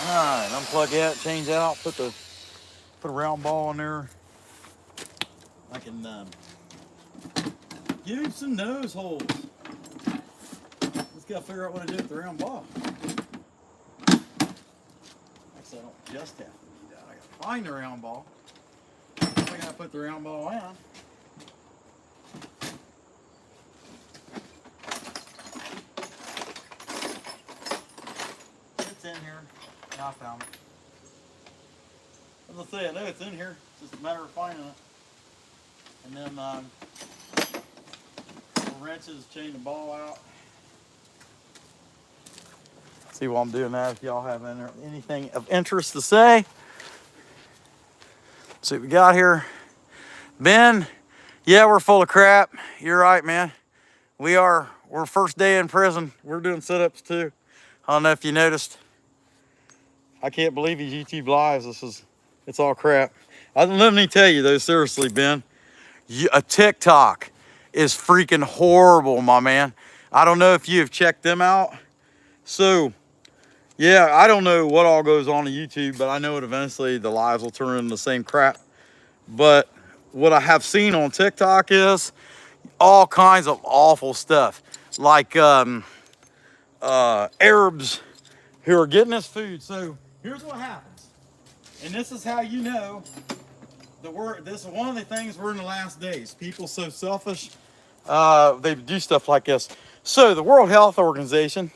Alright, unplug that, change that out, put a round ball in there. I can give some nose holes. Just gotta figure out what to do with the round ball. Actually, I don't just have to do that. I gotta find the round ball. I gotta put the round ball in. It's in here. I found it. As I say, I know it's in here. It's just a matter of finding it. And then the wrenches, chain the ball out. See while I'm doing that, if y'all have anything of interest to say. See what we got here. Ben, yeah, we're full of crap. You're right, man. We're first day in prison. We're doing sit-ups too. I don't know if you noticed. I can't believe these YouTube lives. It's all crap. Let me tell you though, seriously, Ben, a TikTok is freaking horrible, my man. I don't know if you have checked them out. So, yeah, I don't know what all goes on YouTube, but I know it eventually the lives will turn into the same crap. But what I have seen on TikTok is all kinds of awful stuff. Like Arabs who are getting this food. So here's what happens. And this is how you know this is one of the things we're in the last days. People so selfish, they do stuff like this. So the World Health Organization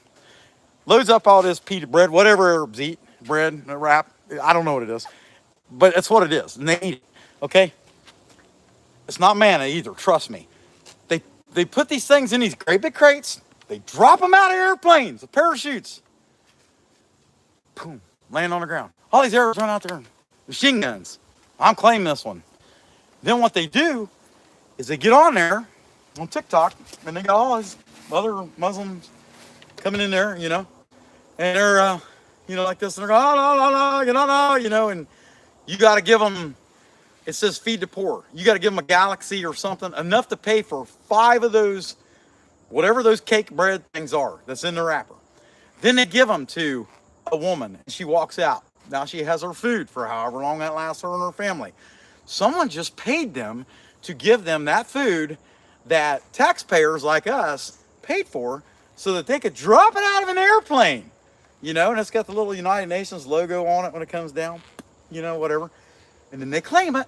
loads up all this pita bread, whatever Arabs eat, bread, wrap. I don't know what it is, but it's what it is, and they eat it. Okay, it's not manna either. Trust me. They put these things in these great big crates. They drop them out of airplanes, with parachutes. Boom, land on the ground. All these Arabs run out there, machine guns. I'm claiming this one. Then what they do is they get on there on TikTok, and they got all these other Muslims coming in there, you know, and they're, you know, like this, and they're going, oh, no, you know, and you got to give them, it says feed the poor. You got to give them a galaxy or something, enough to pay for 5 of those, whatever those cake bread things are that's in the wrapper. Then they give them to a woman, and she walks out. Now she has her food for however long that lasts her and her family. Someone just paid them to give them that food that taxpayers like us paid for so that they could drop it out of an airplane. You know, and it's got the little United Nations logo on it when it comes down, you know, whatever. And then they claim it.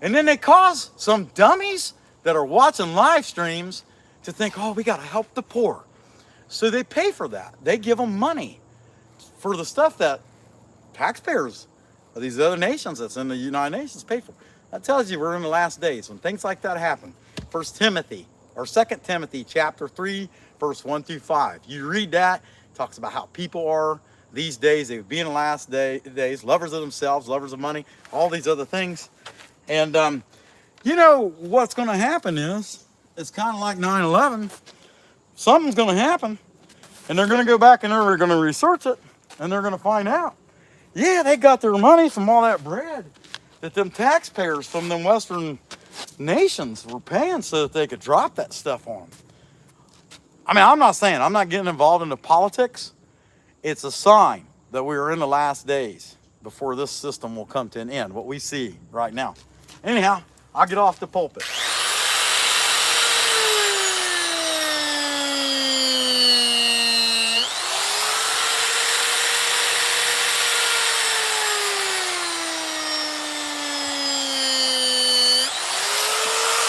And then they cause some dummies that are watching live streams to think, oh, we got to help the poor. So they pay for that. They give them money for the stuff that taxpayers of these other nations that's in the United Nations pay for. That tells you we're in the last days when things like that happen. 1 Timothy or 2 Timothy chapter 3, verse 1 through 5. You read that, it talks about how people are these days. They would be in the last days, lovers of themselves, lovers of money, all these other things. And you know what's going to happen is, it's kind of like 9/11. Something's going to happen, and they're going to go back and they're going to research it, and they're going to find out. Yeah, they got their money from all that bread that them taxpayers from them Western nations were paying so that they could drop that stuff on them. I mean, I'm not getting involved into politics. It's a sign that we are in the last days before this system will come to an end, what we see right now. Anyhow, I'll get off the pulpit.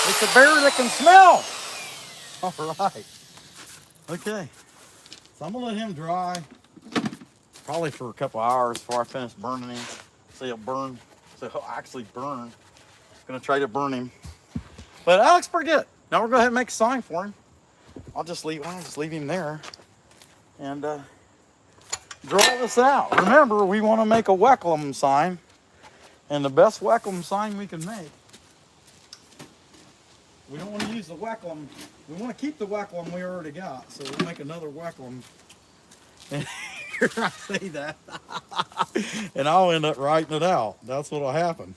It's a bear that can smell. All right. Okay. So I'm going to let him dry probably for a couple hours before I finish burning him. So he'll burn. So he'll actually burn. I'm going to try to burn him. But that looks pretty good. Now we're going to go ahead and make a sign for him. I'll just leave him there and draw this out. Remember, we want to make a Wecklum sign. And the best Wecklum sign we can make, we don't want to use the Wecklum. We want to keep the Wecklum we already got. So we'll make another Wecklum. And here I say that. And I'll end up writing it out. That's what'll happen.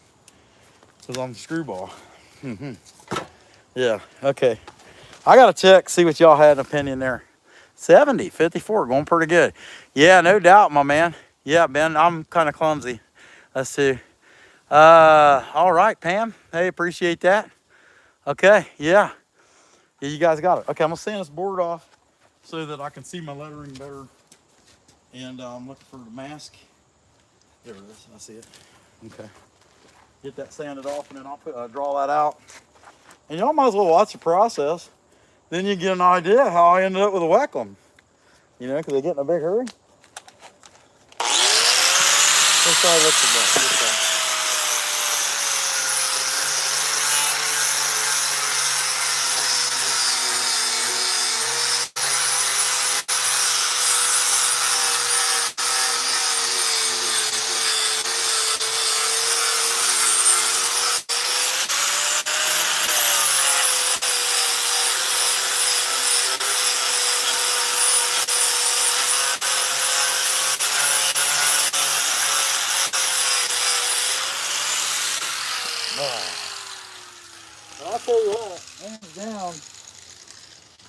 Because I'm a screwball. Yeah, okay. I got to check, see what y'all had an opinion there. 70, 54, going pretty good. Yeah, no doubt, my man. Yeah, Ben, I'm kind of clumsy. Let's see. All right, Pam. Hey, appreciate that. Okay, yeah. Yeah, you guys got it. Okay, I'm going to sand this board off so that I can see my lettering better. And I'm looking for the mask. There it is. I see it. Okay. Get that sanded off, and then I'll draw that out. And y'all might as well watch the process. Then you get an idea how I ended up with a Wecklum. You know, because they get in a big hurry. Let's try what's the best. Let's try.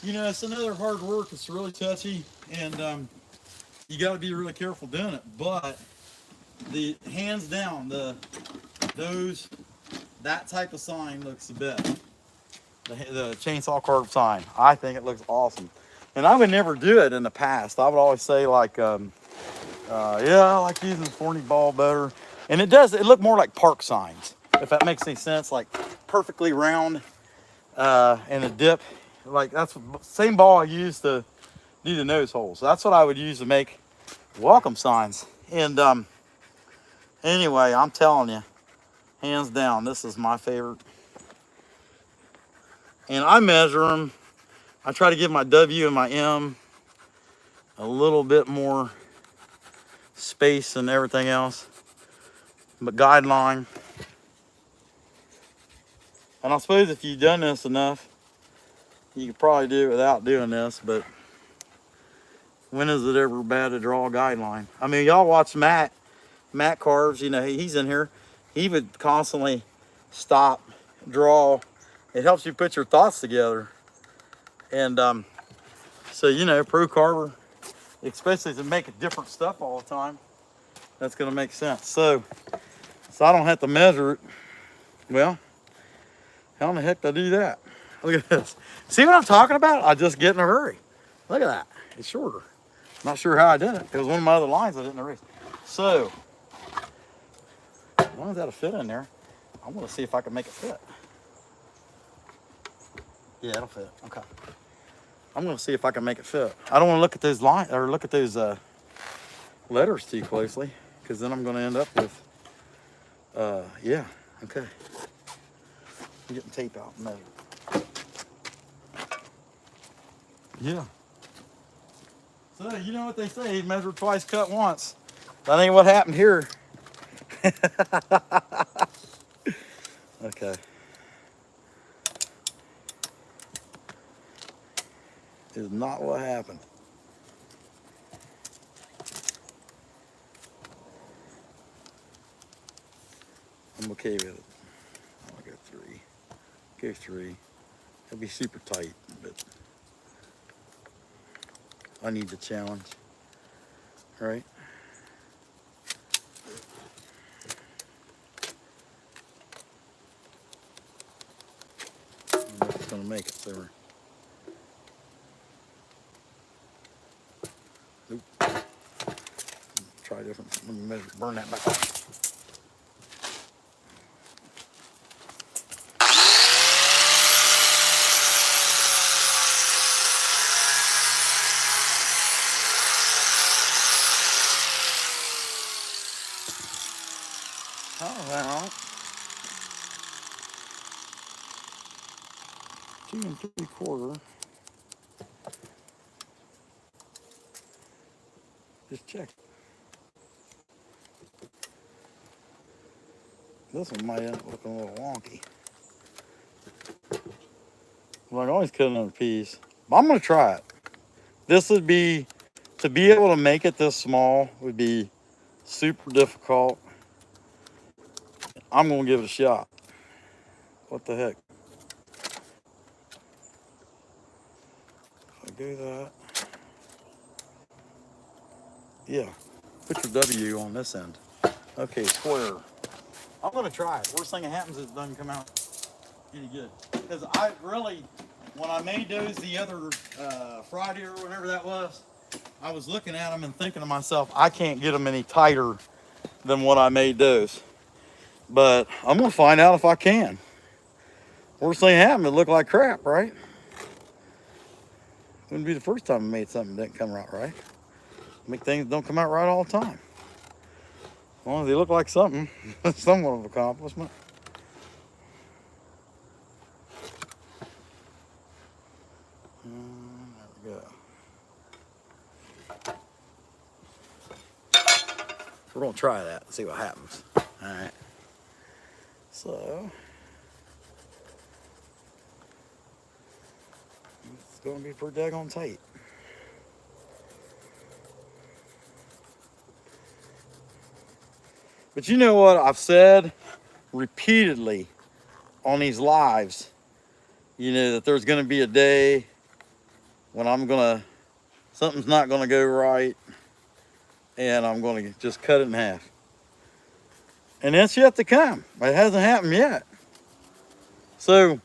You know, it's another hard work. It's really touchy, and you got to be really careful doing it. But the hands down, those that type of sign looks the best. The chainsaw carved sign. I think it looks awesome. And I would never do it in the past. I would always say like, yeah, I like using the 40 ball better. And it does, it look more like park signs, if that makes any sense, like perfectly round and a dip. Like that's the same ball I use to do the nose holes. So that's what I would use to make welcome signs. And anyway, I'm telling you, hands down, this is my favorite. And I measure them. I try to give my W and my M a little bit more space than everything else. But guideline. And I suppose if you've done this enough, you could probably do it without doing this, but when is it ever bad to draw a guideline? I mean, y'all watch Matt carves, you know, he's in here. He would constantly stop, draw. It helps you put your thoughts together. And so, you know, pro carver, especially to make different stuff all the time, that's gonna make sense. So I don't have to measure it. Well, how in the heck did I do that? Look at this. See what I'm talking about? I just get in a hurry. Look at that. It's shorter. Not sure how I did it. It was one of my other lines I didn't erase. So, as long as that'll fit in there, I want to see if I can make it fit. Yeah, it'll fit. Okay. I'm going to see if I can make it fit. I don't want to look at those lines or look at those letters too closely, because then I'm going to end up with, yeah, okay. I'm getting tape out and measure. Yeah. So, you know what they say, measure twice, cut once. That ain't what happened here. Okay. Is not what happened. I'm okay with it. I'll go 3. Go 3. It'll be super tight, but I need the challenge. Right? I don't know if it's gonna make it, so nope. Try different. Let me measure, burn that back off. All right. 2 3/4. Just check. This one might end up looking a little wonky. Well, I can always cut another piece. But I'm gonna try it. This would be, to be able to make it this small would be super difficult. I'm gonna give it a shot. What the heck? If I do that. Yeah, put your W on this end. Okay, square. I'm gonna try it. Worst thing that happens is it doesn't come out any good. Because I really, when I made those the other Friday or whatever that was, I was looking at them and thinking to myself, I can't get them any tighter than what I made those. But I'm gonna find out if I can. Worst thing that happened, it looked like crap, right? Wouldn't be the first time I made something that didn't come out right. Make things don't come out right all the time. As long as they look like something, somewhat of an accomplishment. There we go. We're gonna try that and see what happens. All right. So it's gonna be pretty daggone tight. But you know what I've said repeatedly on these lives, you know, that there's going to be a day when something's not gonna go right, and I'm gonna just cut it in half. And that's yet to come. It hasn't happened yet. So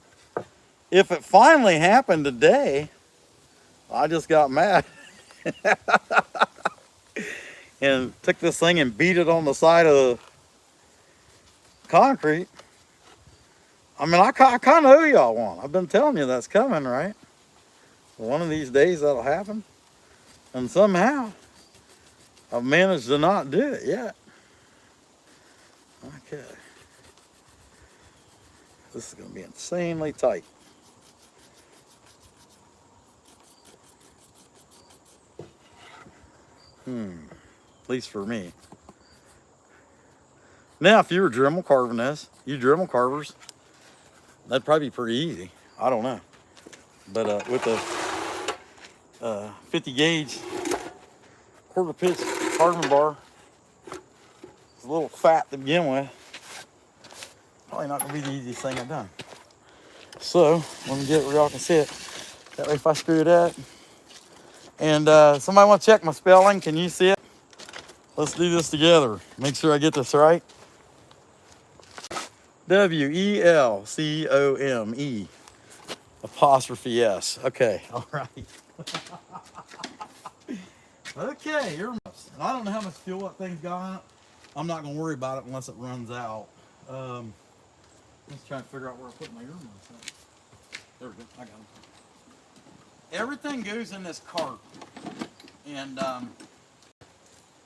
if it finally happened today, I just got mad and took this thing and beat it on the side of the concrete. I mean, I kind of owe y'all one. I've been telling you that's coming, right? One of these days that'll happen. And somehow I've managed to not do it yet. Okay. This is going to be insanely tight. At least for me. Now, if you were Dremel carving this, you Dremel carvers, that'd probably be pretty easy. I don't know. But with the 50 gauge quarter pitch carving bar, it's a little fat to begin with. Probably not going to be the easiest thing I've done. So, let me get it where y'all can see it. That way if I screw that. And somebody want to check my spelling? Can you see it? Let's do this together. Make sure I get this right. Welcome apostrophe S. Okay, all right. Okay, earmuffs. I don't know how much fuel that thing's got on it. I'm not going to worry about it unless it runs out. Let's try to figure out where I put my earmuffs at. There we go. I got them. Everything goes in this cart. And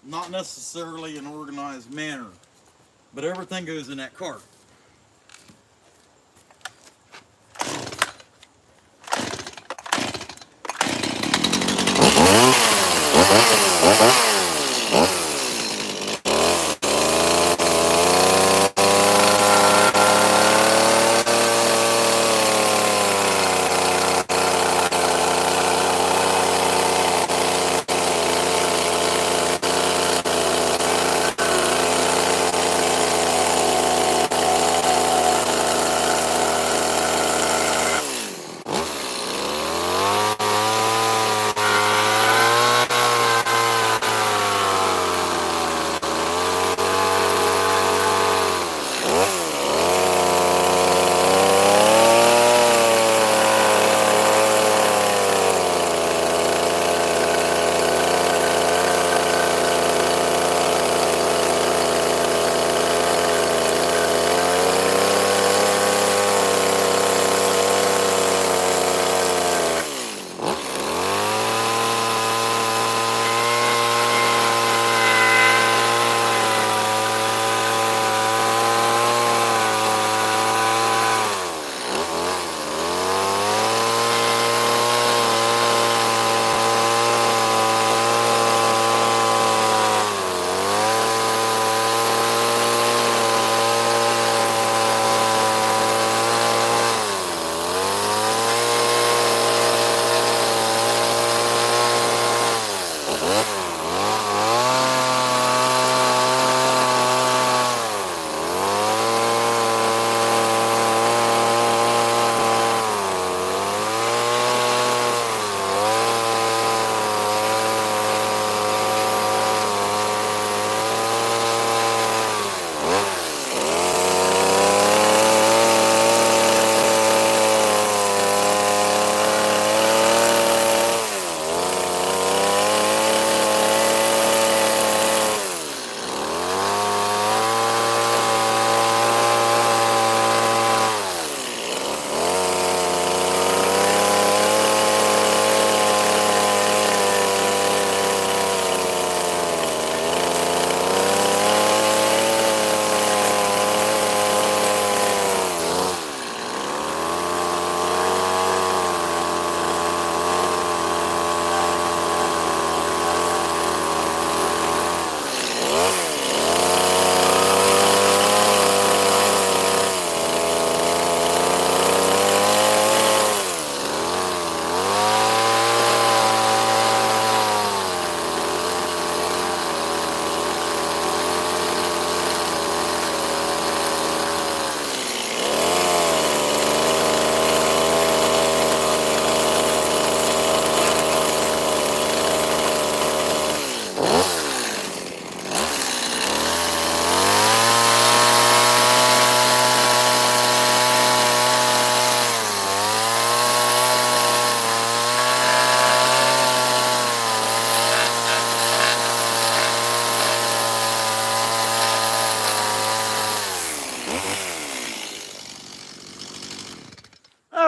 not necessarily in an organized manner, but everything goes in that cart.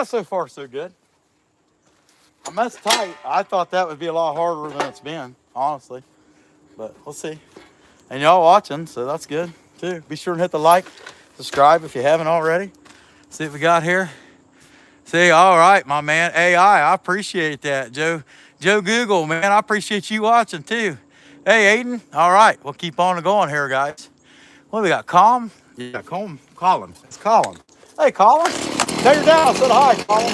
so far so good. I messed tight. I thought that would be a lot harder than it's been, honestly. But we'll see. And y'all watching, so that's good too. Be sure and hit the like, subscribe if you haven't already. See what we got here. See, all right, my man. AI, I appreciate that. Joe Google, man, I appreciate you watching too. Hey, Aiden. All right, we'll keep on going here, guys. What do we got? Colin? Yeah, Colin. It's Colin. Hey, Colin. Take her down. Said hi, Colin.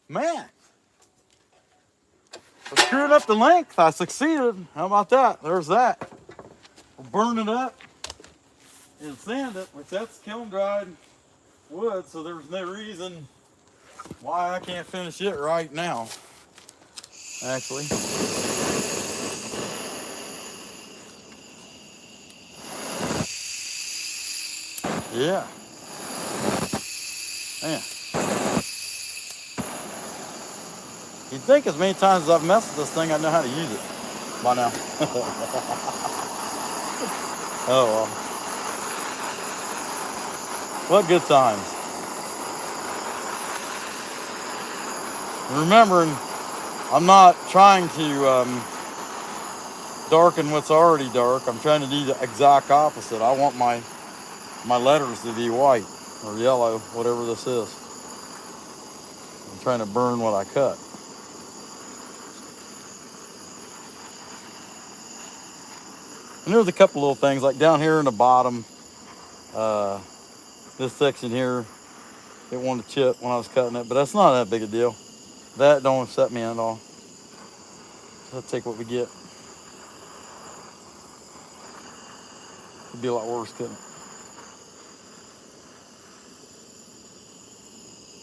Man, for screwing up the length, I succeeded. How about that? There's that. We'll burn it up and sand it, which that's kiln dried wood, so there's no reason why I can't finish it right now, actually. Yeah. Man. You'd think as many times as I've messed with this thing, I know how to use it by now. Oh, well. What good times. Remembering, I'm not trying to darken what's already dark. I'm trying to do the exact opposite. I want my letters to be white or yellow, whatever this is. I'm trying to burn what I cut. And there's a couple little things, like down here in the bottom, this section here, it wanted to chip when I was cutting it, but that's not that big a deal. That don't upset me at all. Let's take what we get. It'd be a lot worse, couldn't it?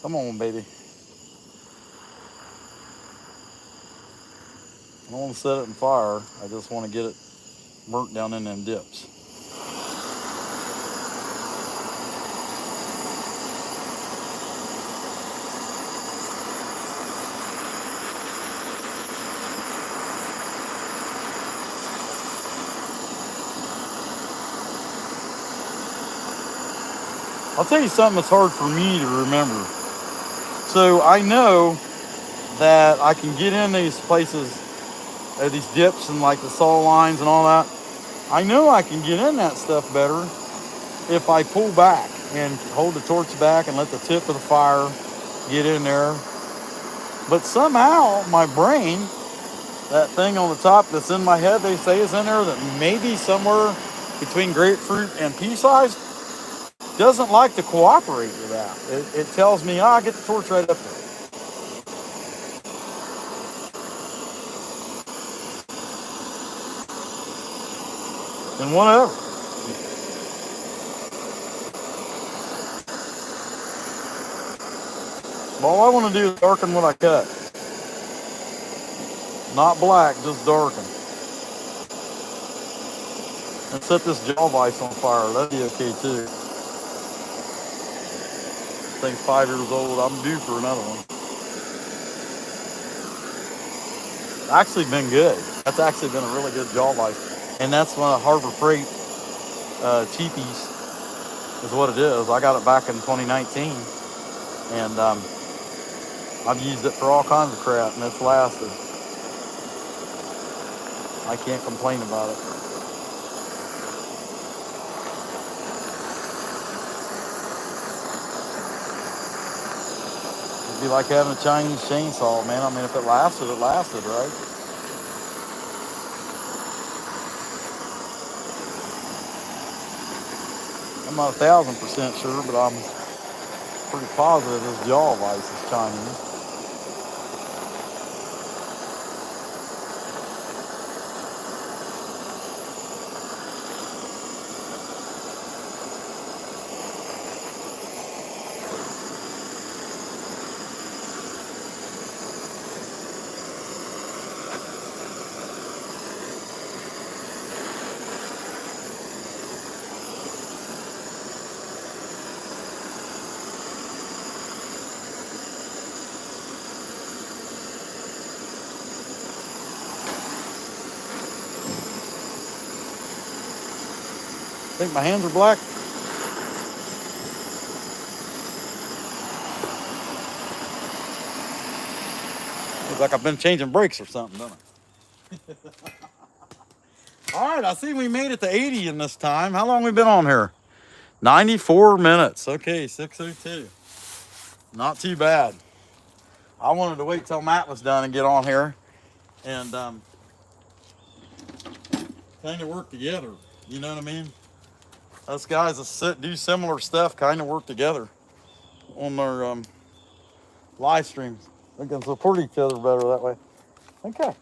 Come on, baby. I don't want to set it in fire. I just want to get it burnt down in them dips. I'll tell you something that's hard for me to remember. So I know that I can get in these places, these dips and like the saw lines and all that. I know I can get in that stuff better if I pull back and hold the torch back and let the tip of the fire get in there. But somehow my brain, that thing on the top that's in my head they say is in there that maybe somewhere between grapefruit and pea size, doesn't like to cooperate with that. It tells me, get the torch right up there. And whatever. All I want to do is darken what I cut. Not black, just darken. And set this jaw vise on fire. That'd be okay too. This thing's 5 years old. I'm due for another one. Actually been good. That's actually been a really good jaw vise. And that's one of Harbor Freight cheapies is what it is. I got it back in 2019. And I've used it for all kinds of crap, and it's lasted. I can't complain about it. It'd be like having a Chinese chainsaw, man. I mean, if it lasted, right? I'm not 1,000% sure, but I'm pretty positive this jaw vise is Chinese. Think my hands are black? Looks like I've been changing brakes or something, don't I? All right, I see we made it to 80 in this time. How long we been on here? 94 minutes. Okay, 6:02. Not too bad. I wanted to wait till Matt was done and get on here and kind of work together. You know what I mean? Us guys that do similar stuff kind of work together on their live streams. We can support each other better that way. Okay.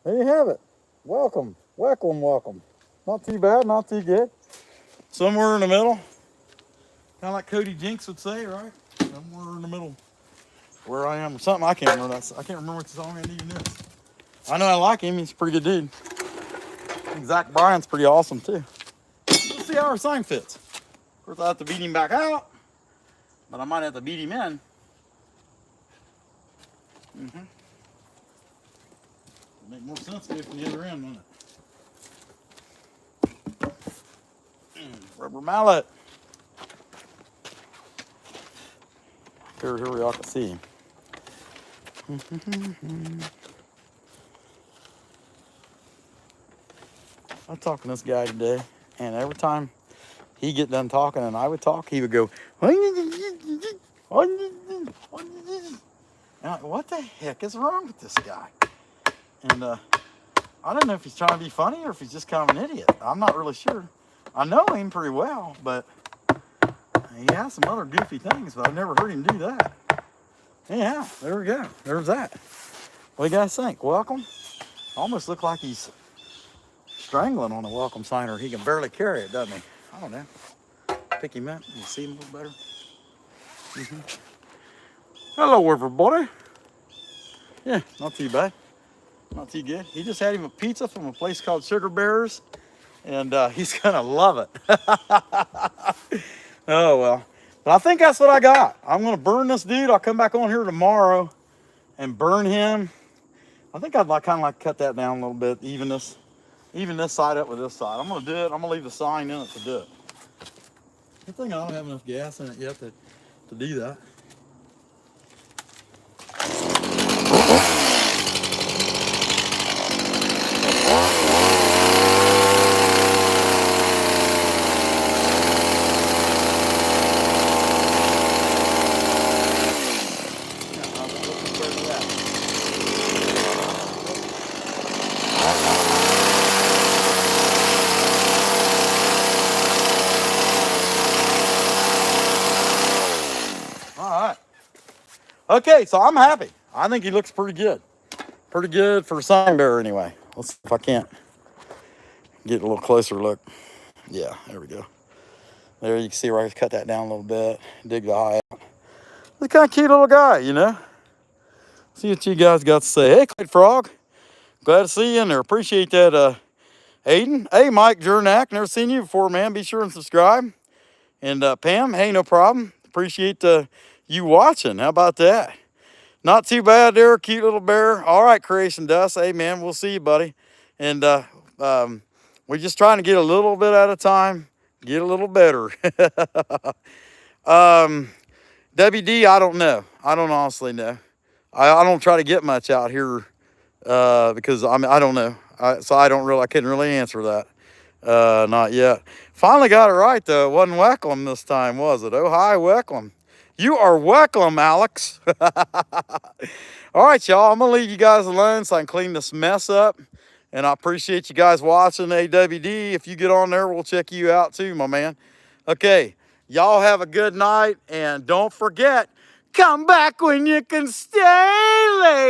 There you have it. Welcome. Welcome. Not too bad, not too good. Somewhere in the middle. Kind of like Cody Jinks would say, right? Somewhere in the middle. Where I am or something. I can't remember that. I can't remember what the song even is. I know I like him. He's a pretty good dude. I think Zach Bryan's pretty awesome too. Let's see how our sign fits. Of course, I have to beat him back out. But I might have to beat him in. Make more sense to go from the other end, wouldn't it? Rubber mallet. Here y'all can see him. I'm talking to this guy today, and every time he'd get done talking and I would talk, he would go, what the heck is wrong with this guy? And I don't know if he's trying to be funny or if he's just kind of an idiot. I'm not really sure. I know him pretty well, but he has some other goofy things, but I've never heard him do that. Yeah, there we go. There's that. What do you guys think? Welcome? Almost look like he's strangling on a welcome sign, or he can barely carry it, doesn't he? I don't know. Pick him up. You see him a little better. Hello, everybody. Yeah, not too bad. Not too good. He just had him a pizza from a place called Sugar Bears, and he's gonna love it. Oh well. But I think that's what I got. I'm gonna burn this dude. I'll come back on here tomorrow and burn him. I think I'd kind of like cut that down a little bit, even this side up with this side. I'm gonna do it. I'm gonna leave the sign in it to do it. Good thing I don't have enough gas in it yet to do that. All right. Okay, so I'm happy. I think he looks pretty good. Pretty good for a sign bearer anyway. Let's see if I can't get a little closer look. Yeah, there we go. There you can see where I cut that down a little bit. Dig the eye out. He's a kind of cute little guy, you know. See what you guys got to say. Hey, Clyde Frog. Glad to see you in there. Appreciate that, Aiden. Hey, Mike Jernak. Never seen you before, man. Be sure and subscribe. And Pam, hey, no problem. Appreciate you watching. How about that? Not too bad there, cute little bear. All right, Creation Dust. Hey, man, we'll see you, buddy. And we're just trying to get a little bit at a time, get a little better. WD, I don't know. I don't honestly know. I don't try to get much out here because I don't know. So I couldn't really answer that. Not yet. Finally got it right though. It wasn't Wecklum this time, was it? Oh, hi, Wecklum. You are Wecklum, Alex. All right, y'all. I'm gonna leave you guys alone so I can clean this mess up. And I appreciate you guys watching AWD. If you get on there, we'll check you out too, my man. Okay, y'all have a good night. And don't forget, come back when you can stay late.